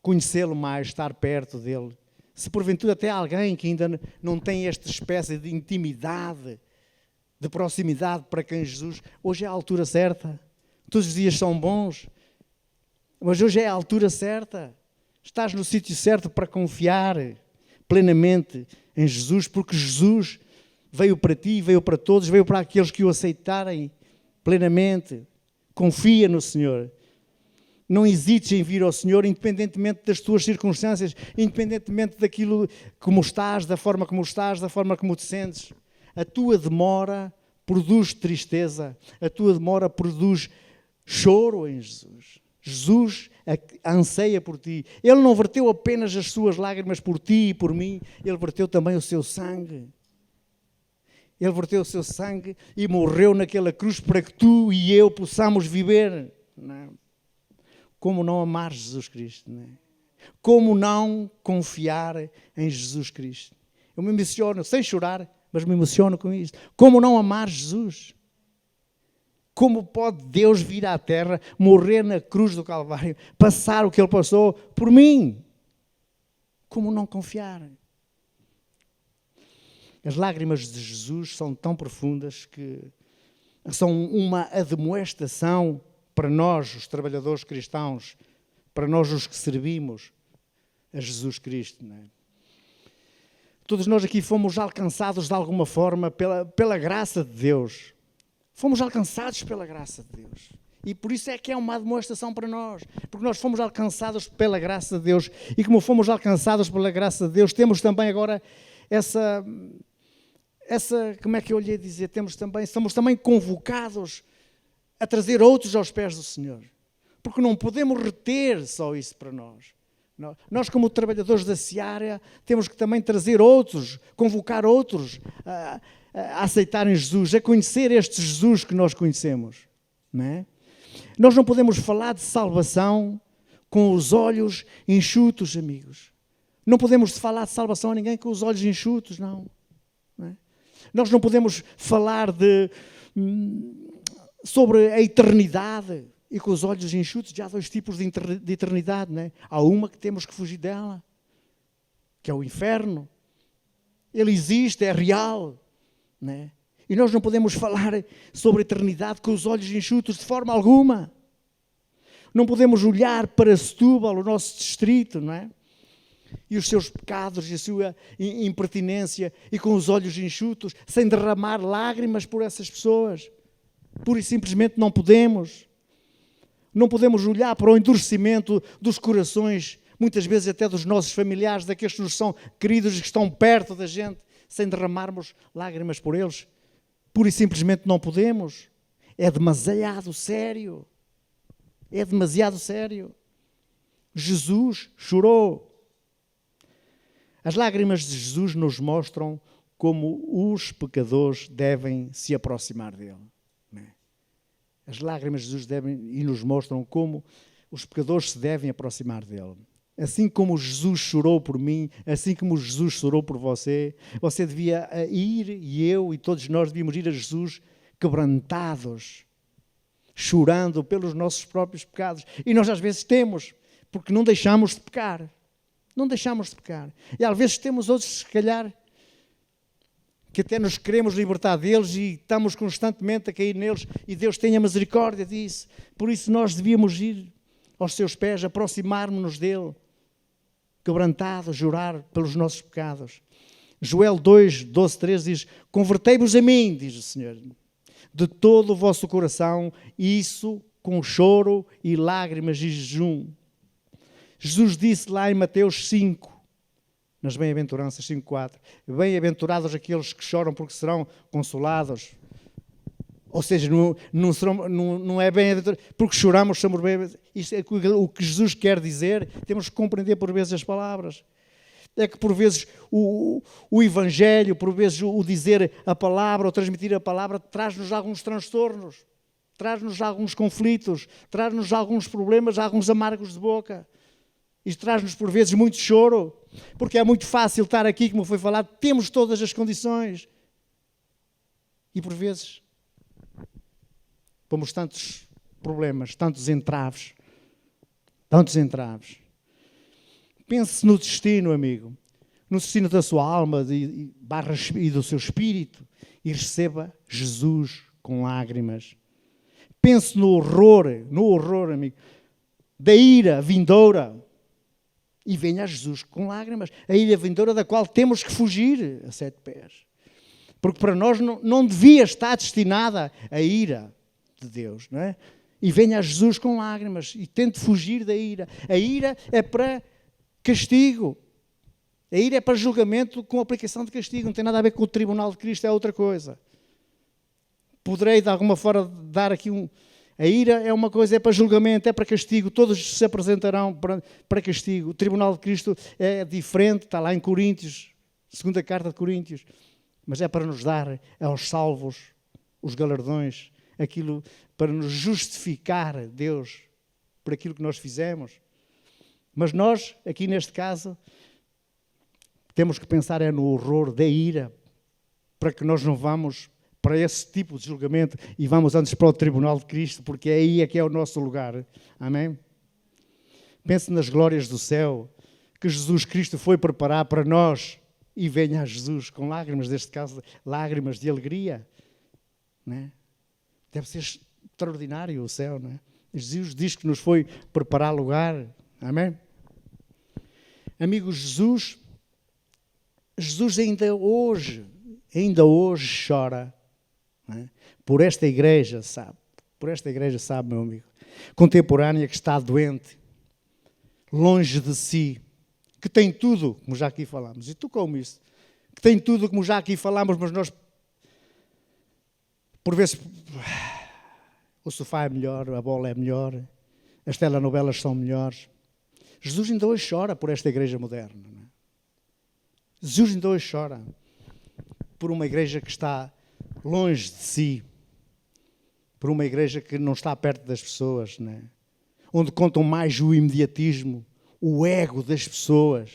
conhecê-lo mais, estar perto dele. Se porventura até alguém que ainda não tem esta espécie de intimidade, de proximidade para quem Jesus, hoje é a altura certa. Todos os dias são bons, mas hoje é a altura certa. Estás no sítio certo para confiar plenamente em Jesus, porque Jesus veio para ti, veio para todos, veio para aqueles que o aceitarem plenamente. Confia no Senhor. Não hesites em vir ao Senhor, independentemente das tuas circunstâncias, independentemente daquilo como estás, da forma como estás, da forma como te sentes. A tua demora produz tristeza, a tua demora produz choro em Jesus. Jesus anseia por ti. Ele não verteu apenas as suas lágrimas por ti e por mim, Ele verteu também o seu sangue. Ele verteu o seu sangue e morreu naquela cruz para que tu e eu possamos viver. Não. Como não amar Jesus Cristo? Não é? Como não confiar em Jesus Cristo? Eu me emociono, sem chorar, mas me emociono com isto. Como não amar Jesus? Como pode Deus vir à terra, morrer na cruz do Calvário, passar o que Ele passou por mim? Como não confiar? As lágrimas de Jesus são tão profundas que são uma admoestação para nós, os trabalhadores cristãos, para nós os que servimos a Jesus Cristo. Não é? Todos nós aqui fomos alcançados de alguma forma pela graça de Deus. Fomos alcançados pela graça de Deus. E por isso é que é uma demonstração para nós. Porque nós fomos alcançados pela graça de Deus. E como fomos alcançados pela graça de Deus, temos também agora essa como é que eu lhe ia dizer? Somos também convocados a trazer outros aos pés do Senhor. Porque não podemos reter só isso para nós. Nós, como trabalhadores da seara, temos que também trazer outros, convocar outros a aceitarem Jesus, a conhecer este Jesus que nós conhecemos. Não é? Nós não podemos falar de salvação com os olhos enxutos, amigos. Não podemos falar de salvação a ninguém com os olhos enxutos, não. Não é? Nós não podemos falar sobre a eternidade e com os olhos enxutos. Já há dois tipos de eternidade, não é? Há uma que temos que fugir dela, que é o inferno. Ele existe, é real, não é? E nós não podemos falar sobre a eternidade com os olhos enxutos de forma alguma. Não podemos olhar para Setúbal, o nosso distrito, não é? E os seus pecados e a sua impertinência, e com os olhos enxutos, sem derramar lágrimas por essas pessoas. Pura e simplesmente não podemos. Não podemos olhar para o endurecimento dos corações, muitas vezes até dos nossos familiares, daqueles que nos são queridos e que estão perto da gente, sem derramarmos lágrimas por eles. Pura e simplesmente não podemos. É demasiado sério. É demasiado sério. Jesus chorou. As lágrimas de Jesus nos mostram como os pecadores devem se aproximar dele. As lágrimas de Jesus nos mostram como os pecadores se devem aproximar dele. Assim como Jesus chorou por mim, assim como Jesus chorou por você, você devia ir, e eu e todos nós devíamos ir a Jesus quebrantados, chorando pelos nossos próprios pecados. E nós às vezes temos, porque não deixamos de pecar. Não deixamos de pecar. E às vezes temos outros, se calhar, que até nos queremos libertar deles e estamos constantemente a cair neles, e Deus tenha misericórdia disso. Por isso nós devíamos ir aos seus pés, aproximar-nos dele, quebrantados, jurar pelos nossos pecados. Joel 2, 12, 13 diz: convertei-vos a mim, diz o Senhor, de todo o vosso coração, isso com choro e lágrimas e jejum. Jesus disse lá em Mateus 5, nas bem-aventuranças 5:4, bem-aventurados aqueles que choram porque serão consolados. Ou seja, não é bem-aventurado, porque choramos, somos bem-aventurados. Isto é o que Jesus quer dizer. Temos que compreender por vezes as palavras. É que por vezes o Evangelho, por vezes o dizer a palavra ou transmitir a palavra, traz-nos alguns transtornos, traz-nos alguns conflitos, traz-nos alguns problemas, alguns amargos de boca. Isto traz-nos por vezes muito choro, porque é muito fácil estar aqui, como foi falado, temos todas as condições. E por vezes pomos tantos problemas, tantos entraves. Pense no destino, amigo, no destino da sua alma e do seu espírito, e receba Jesus com lágrimas. Pense no horror, amigo, da ira vindoura, e venha a Jesus com lágrimas. A ira vindoura da qual temos que fugir a 7 pés. Porque para nós não devia estar destinada a ira de Deus, não é? E venha a Jesus com lágrimas e tente fugir da ira. A ira é para castigo. A ira é para julgamento com aplicação de castigo. Não tem nada a ver com o tribunal de Cristo, é outra coisa. Poderei de alguma forma dar aqui A ira é uma coisa, é para julgamento, é para castigo. Todos se apresentarão para castigo. O tribunal de Cristo é diferente, está lá em Coríntios, segunda carta de Coríntios. Mas é para nos dar aos salvos os galardões, aquilo para nos justificar Deus por aquilo que nós fizemos. Mas nós, aqui neste caso, temos que pensar no horror da ira, para que nós não vamos para esse tipo de julgamento e vamos antes para o tribunal de Cristo, porque aí é que é o nosso lugar. Amém? Pense nas glórias do céu que Jesus Cristo foi preparar para nós, e venha a Jesus com lágrimas, neste caso, lágrimas de alegria. Não é? Deve ser extraordinário o céu, não é? Jesus diz que nos foi preparar lugar. Amém? Amigos, Jesus ainda hoje chora, não é? Por esta igreja, sabe? Por esta igreja, sabe, meu amigo? Contemporânea, que está doente, longe de si, que tem tudo, como já aqui falámos. E tu como isso? Que tem tudo, como já aqui falámos, mas nós, por vezes, o sofá é melhor, a bola é melhor, as telenovelas são melhores. Jesus ainda hoje chora por esta igreja moderna. Não é? Jesus ainda hoje chora por uma igreja que está longe de si, por uma igreja que não está perto das pessoas, não é? Onde contam mais o imediatismo, o ego das pessoas,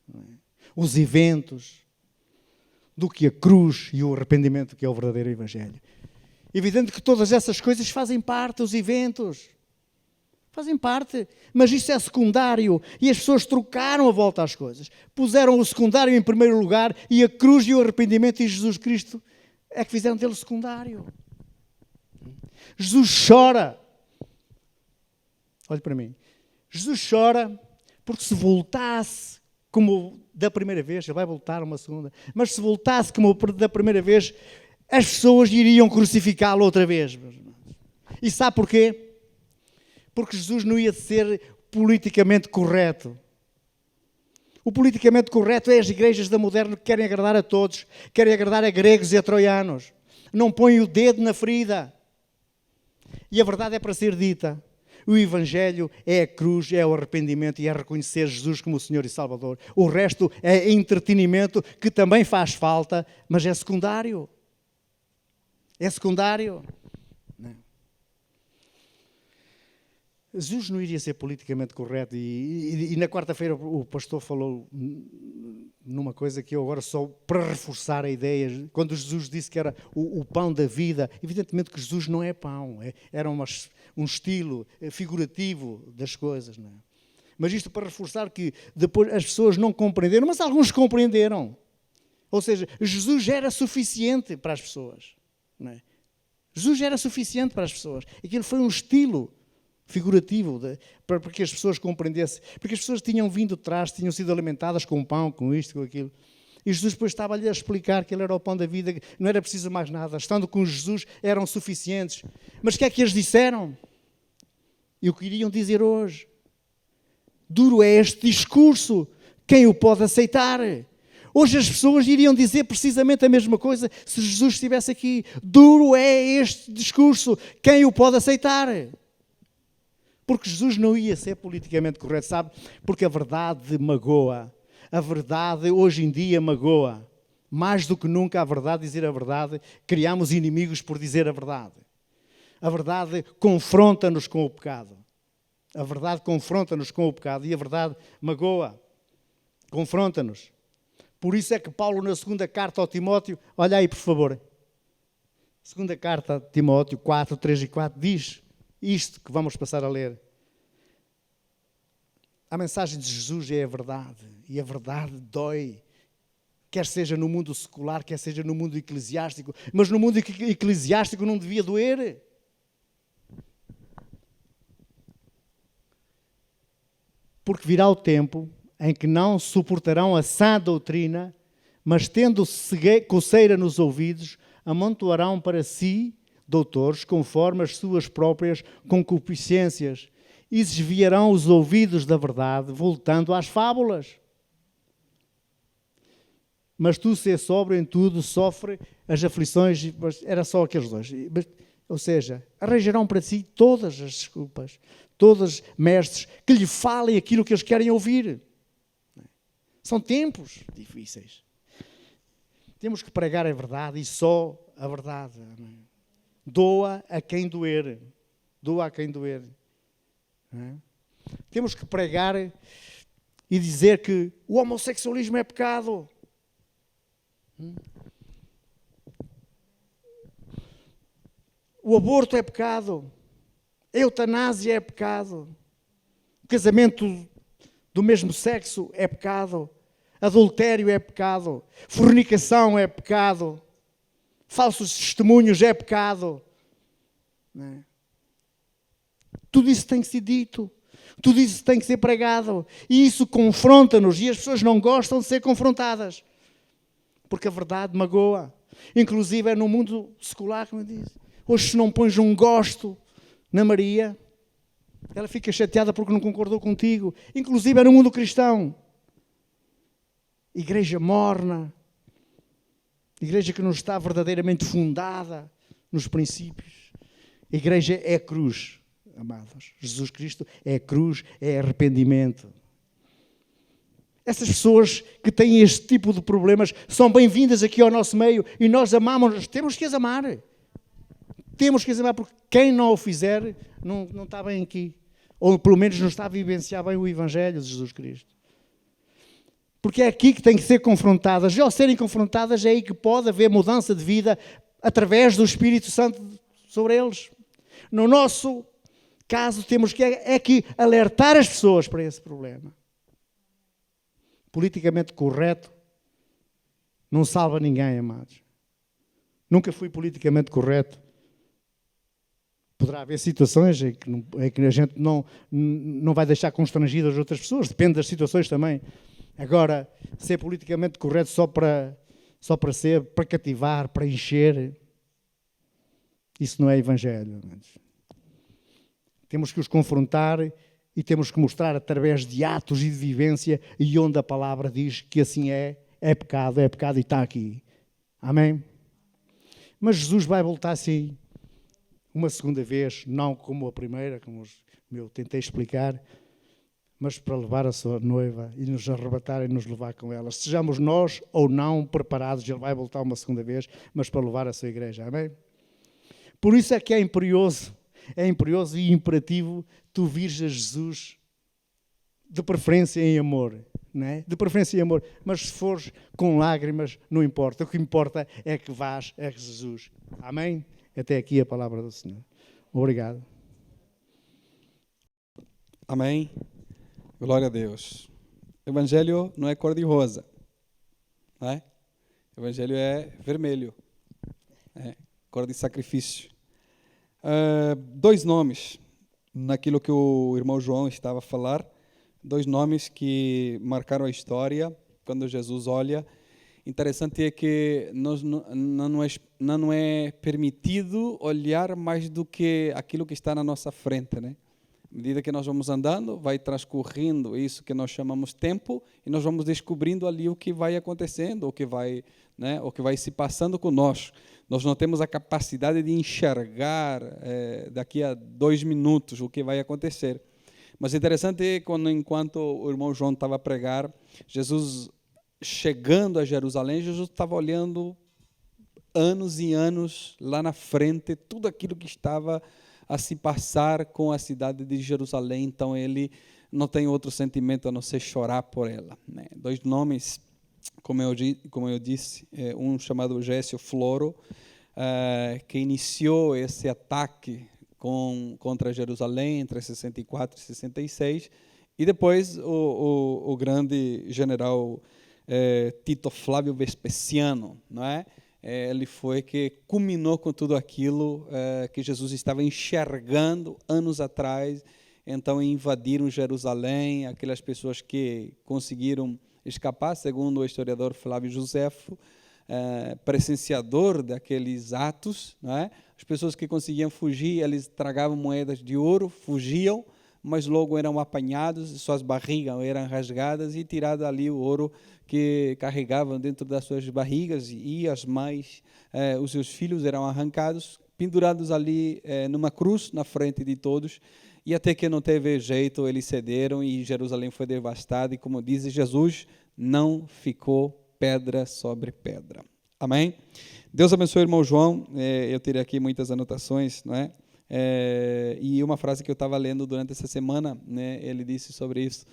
não é? Os eventos, do que a cruz e o arrependimento, que é o verdadeiro Evangelho. Evidente que todas essas coisas fazem parte, os eventos, fazem parte, mas isso é secundário e as pessoas trocaram a volta às coisas. Puseram o secundário em primeiro lugar e a cruz e o arrependimento de Jesus Cristo é que fizeram dele secundário. Jesus chora. Olhe para mim. Jesus chora porque se voltasse como da primeira vez, ele vai voltar uma segunda, mas se voltasse como da primeira vez, as pessoas iriam crucificá-lo outra vez. E sabe porquê? Porque Jesus não ia ser politicamente correto. O politicamente correto é as igrejas da moderna que querem agradar a todos, querem agradar a gregos e a troianos. Não põem o dedo na ferida. E a verdade é para ser dita. O Evangelho é a cruz, é o arrependimento e é reconhecer Jesus como o Senhor e Salvador. O resto é entretenimento que também faz falta, mas é secundário. É secundário. Não. Jesus não iria ser politicamente correto e na quarta-feira o pastor falou numa coisa que eu agora só para reforçar a ideia, quando Jesus disse que era o pão da vida, evidentemente que Jesus não é pão, era um estilo figurativo das coisas, não é? Mas isto para reforçar que depois as pessoas não compreenderam, mas alguns compreenderam. Ou seja, Jesus era suficiente para as pessoas, não é? Jesus era suficiente para as pessoas. Aquilo foi um estilo figurativo para que as pessoas compreendessem. Porque as pessoas tinham vindo de trás, tinham sido alimentadas com pão, com isto, com aquilo. E Jesus depois estava-lhe a explicar que ele era o pão da vida, que não era preciso mais nada. Estando com Jesus eram suficientes. Mas o que é que eles disseram? E o que iriam dizer hoje? Duro é este discurso. Quem o pode aceitar? Hoje as pessoas iriam dizer precisamente a mesma coisa se Jesus estivesse aqui. Duro é este discurso. Quem o pode aceitar? Porque Jesus não ia ser politicamente correto, sabe? Porque a verdade magoa. A verdade hoje em dia magoa. Mais do que nunca a verdade, dizer a verdade, criamos inimigos por dizer a verdade. A verdade confronta-nos com o pecado. A verdade confronta-nos com o pecado e a verdade magoa. Confronta-nos. Por isso é que Paulo, na segunda carta ao Timóteo, olha aí por favor, segunda carta a Timóteo 4, 3 e 4, diz isto que vamos passar a ler. A mensagem de Jesus é a verdade, e a verdade dói, quer seja no mundo secular, quer seja no mundo eclesiástico, mas no mundo eclesiástico não devia doer. Porque virá o tempo em que não suportarão a sã doutrina, mas tendo coceira nos ouvidos, amontoarão para si doutores conforme as suas próprias concupiscências e desviarão os ouvidos da verdade, voltando às fábulas. Mas tu, ser sóbrio em tudo, sofre as aflições, era só aqueles dois. Ou seja, arranjarão para si todas as desculpas, todos mestres que lhe falem aquilo que eles querem ouvir. São tempos difíceis. Temos que pregar a verdade e só a verdade. Doa a quem doer. Doa a quem doer. Temos que pregar e dizer que o homossexualismo é pecado. O aborto é pecado. A eutanásia é pecado. O casamento do mesmo sexo é pecado. Adultério é pecado. Fornicação é pecado. Falsos testemunhos é pecado. Não é? Tudo isso tem que ser dito. Tudo isso tem que ser pregado. E isso confronta-nos. E as pessoas não gostam de ser confrontadas. Porque a verdade magoa. Inclusive é no mundo secular, como eu disse. Hoje, se não pões um gosto na Maria, ela fica chateada porque não concordou contigo. Inclusive é no mundo cristão. Igreja morna. Igreja que não está verdadeiramente fundada nos princípios. A igreja é cruz, amados. Jesus Cristo é cruz, é arrependimento. Essas pessoas que têm este tipo de problemas são bem-vindas aqui ao nosso meio e nós amamos, temos que as amar. Temos que as amar porque quem não o fizer não está bem aqui. Ou pelo menos não está a vivenciar bem o Evangelho de Jesus Cristo. Porque é aqui que têm que ser confrontadas. E ao serem confrontadas é aí que pode haver mudança de vida através do Espírito Santo sobre eles. No nosso caso temos que alertar as pessoas para esse problema. Politicamente correto não salva ninguém, amados. Nunca fui politicamente correto. Poderá haver situações em que a gente não vai deixar constrangidas as outras pessoas. Depende das situações também. Agora, ser politicamente correto só para cativar, para encher, isso não é evangelho. Temos que os confrontar e temos que mostrar através de atos e de vivência e onde a palavra diz que assim é pecado e está aqui. Amém? Mas Jesus vai voltar assim uma segunda vez, não como a primeira, como eu tentei explicar, mas para levar a sua noiva e nos arrebatar e nos levar com ela. Sejamos nós ou não preparados, ele vai voltar uma segunda vez, mas para levar a sua igreja. Amém? Por isso é que é imperioso e imperativo tu vires a Jesus de preferência em amor. Não é? De preferência em amor. Mas se fores com lágrimas, não importa. O que importa é que vás a Jesus. Amém? Até aqui a palavra do Senhor. Obrigado. Amém. Glória a Deus. O Evangelho não é cor-de-rosa. Não é? O Evangelho é vermelho. Cor de sacrifício. 2 nomes, naquilo que o irmão João estava a falar, 2 nomes que marcaram a história, quando Jesus olha. Interessante é que não é permitido olhar mais do que aquilo que está na nossa frente, né? À medida que nós vamos andando, vai transcorrendo isso que nós chamamos tempo, e nós vamos descobrindo ali o que vai acontecendo, o que vai se passando conosco. Nós não temos a capacidade de enxergar daqui a 2 minutos o que vai acontecer. Mas interessante é que enquanto o irmão João estava a pregar, Jesus chegando a Jerusalém, Jesus estava olhando anos e anos lá na frente, tudo aquilo que estava a se passar com a cidade de Jerusalém. Então ele não tem outro sentimento a não ser chorar por ela, né? 2 nomes, como eu disse, um chamado Gésio Floro, que iniciou esse ataque contra Jerusalém entre 64 e 66, e depois o grande general Tito Flávio Vespasiano, não é? Ele foi que culminou com tudo aquilo que Jesus estava enxergando anos atrás. Então invadiram Jerusalém, aquelas pessoas que conseguiram escapar, segundo o historiador Flávio Josefo, presenciador daqueles atos, não é? As pessoas que conseguiam fugir, eles tragavam moedas de ouro, fugiam, mas logo eram apanhados, suas barrigas eram rasgadas e tirado ali o ouro que carregavam dentro das suas barrigas, e as mães, os seus filhos eram arrancados, pendurados ali numa cruz na frente de todos, e até que não teve jeito, eles cederam e Jerusalém foi devastada, e como diz Jesus, não ficou pedra sobre pedra. Amém? Deus abençoe o irmão João. Eu teria aqui muitas anotações, não é? E uma frase que eu estava lendo durante essa semana, né, ele disse sobre isso: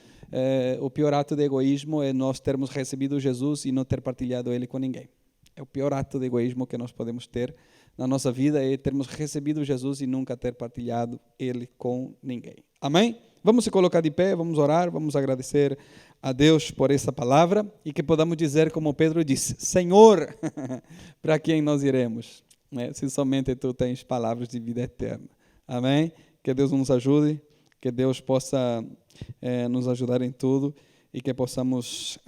o pior ato de egoísmo é nós termos recebido Jesus e não ter partilhado ele com ninguém. É o pior ato de egoísmo que nós podemos ter na nossa vida, é termos recebido Jesus e nunca ter partilhado ele com ninguém. Amém? Vamos se colocar de pé, vamos orar, vamos agradecer a Deus por essa palavra, e que podamos dizer como Pedro disse: Senhor, para quem nós iremos? Se somente Tu tens palavras de vida eterna. Amém? Que Deus nos ajude, que Deus possa nos ajudar em tudo e que possamos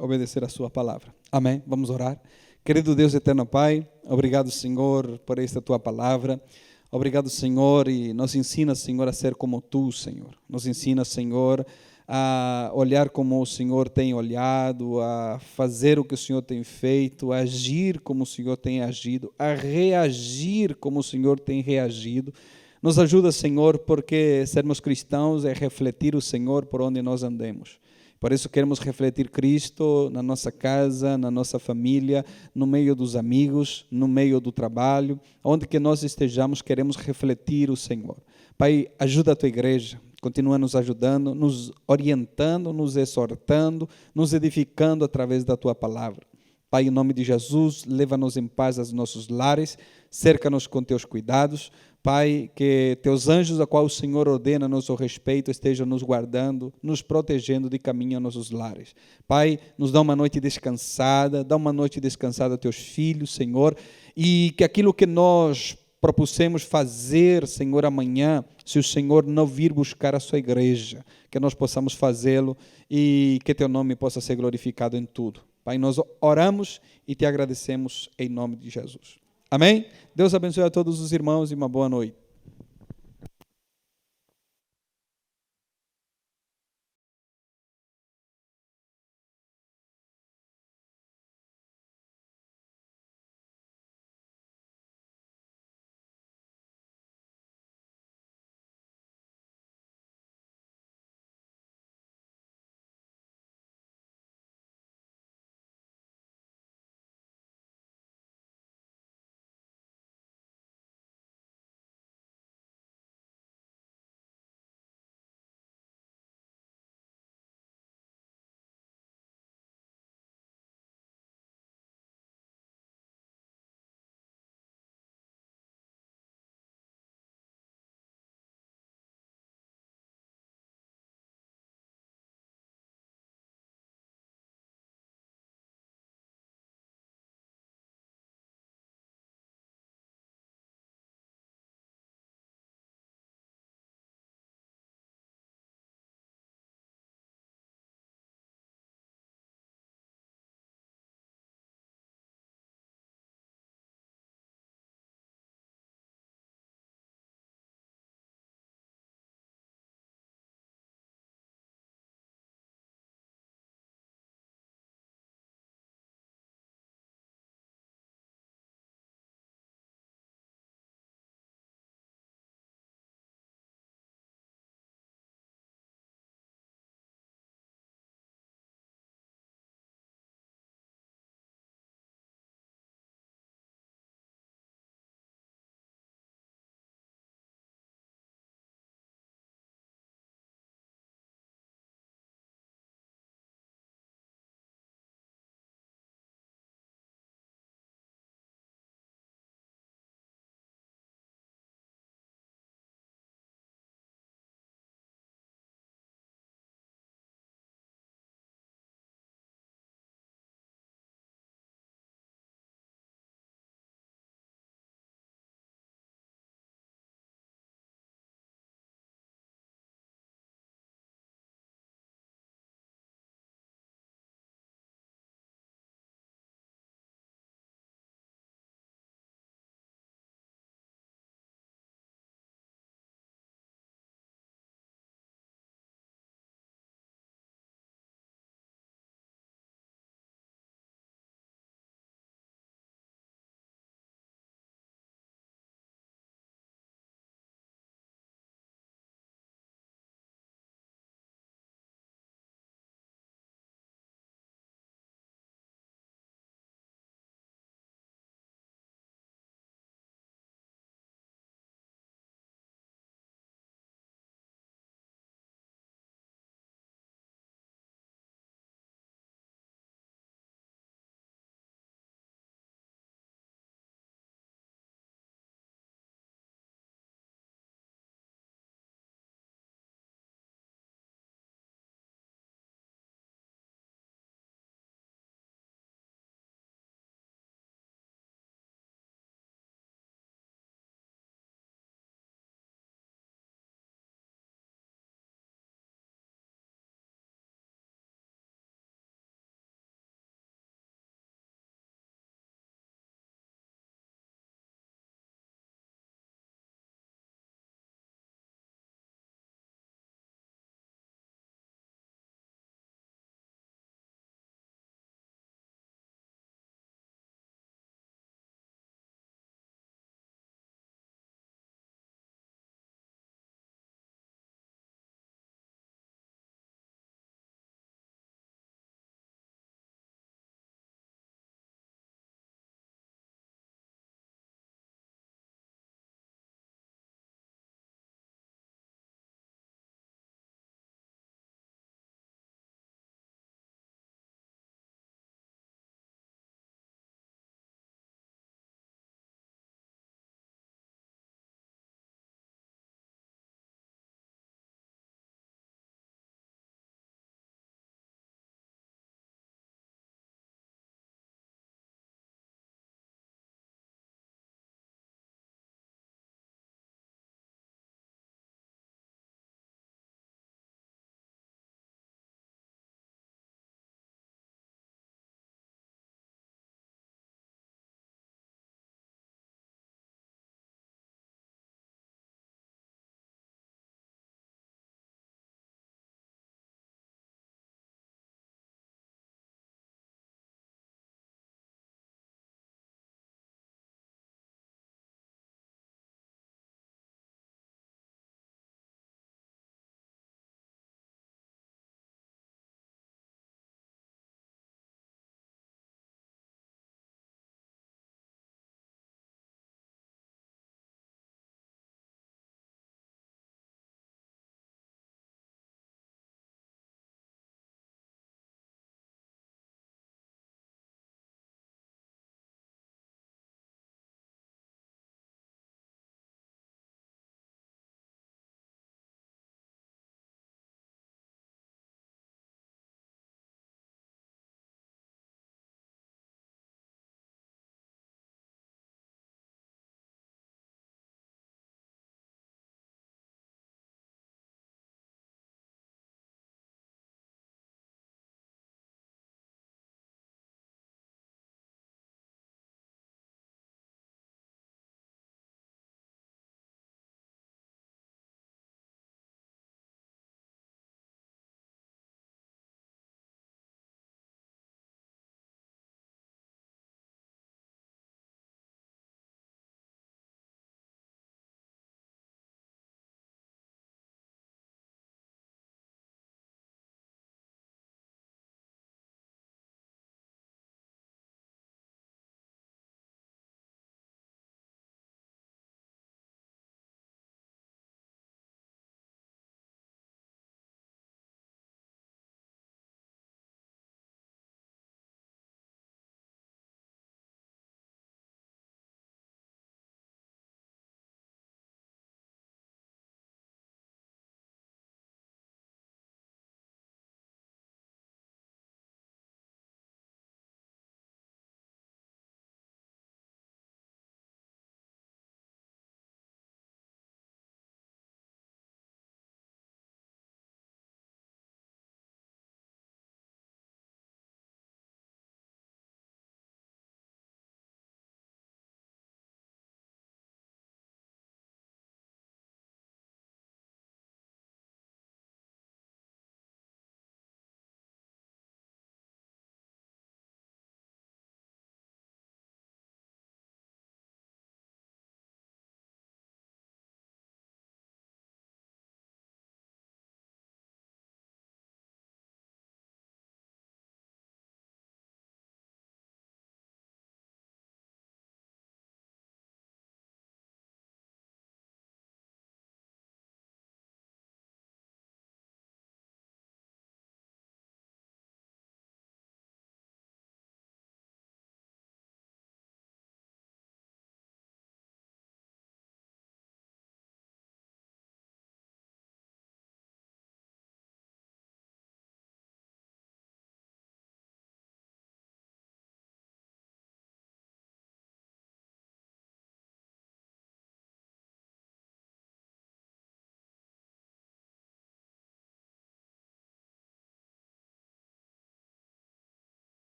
obedecer a sua palavra. Amém? Vamos orar. Querido Deus eterno Pai, obrigado, Senhor, por esta tua palavra. Obrigado, Senhor, e nos ensina, Senhor, a ser como tu, Senhor. Nos ensina, Senhor, a olhar como o Senhor tem olhado, a fazer o que o Senhor tem feito, a agir como o Senhor tem agido, a reagir como o Senhor tem reagido. Nos ajuda, Senhor, porque sermos cristãos é refletir o Senhor por onde nós andemos. Por isso queremos refletir Cristo na nossa casa, na nossa família, no meio dos amigos, no meio do trabalho, onde que nós estejamos, queremos refletir o Senhor. Pai, ajuda a tua igreja, continua nos ajudando, nos orientando, nos exortando, nos edificando através da tua palavra. Pai, em nome de Jesus, leva-nos em paz aos nossos lares, cerca-nos com teus cuidados. Pai, que teus anjos, a qual o Senhor ordena a nosso respeito, estejam nos guardando, nos protegendo de caminho a nossos lares. Pai, nos dá uma noite descansada, dá uma noite descansada a teus filhos, Senhor, e que aquilo que nós propusemos fazer, Senhor, amanhã, se o Senhor não vir buscar a sua igreja, que nós possamos fazê-lo e que teu nome possa ser glorificado em tudo. Pai, nós oramos e te agradecemos em nome de Jesus. Amém? Deus abençoe a todos os irmãos e uma boa noite.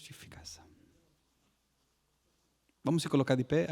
justificação. Vamos se colocar de pé.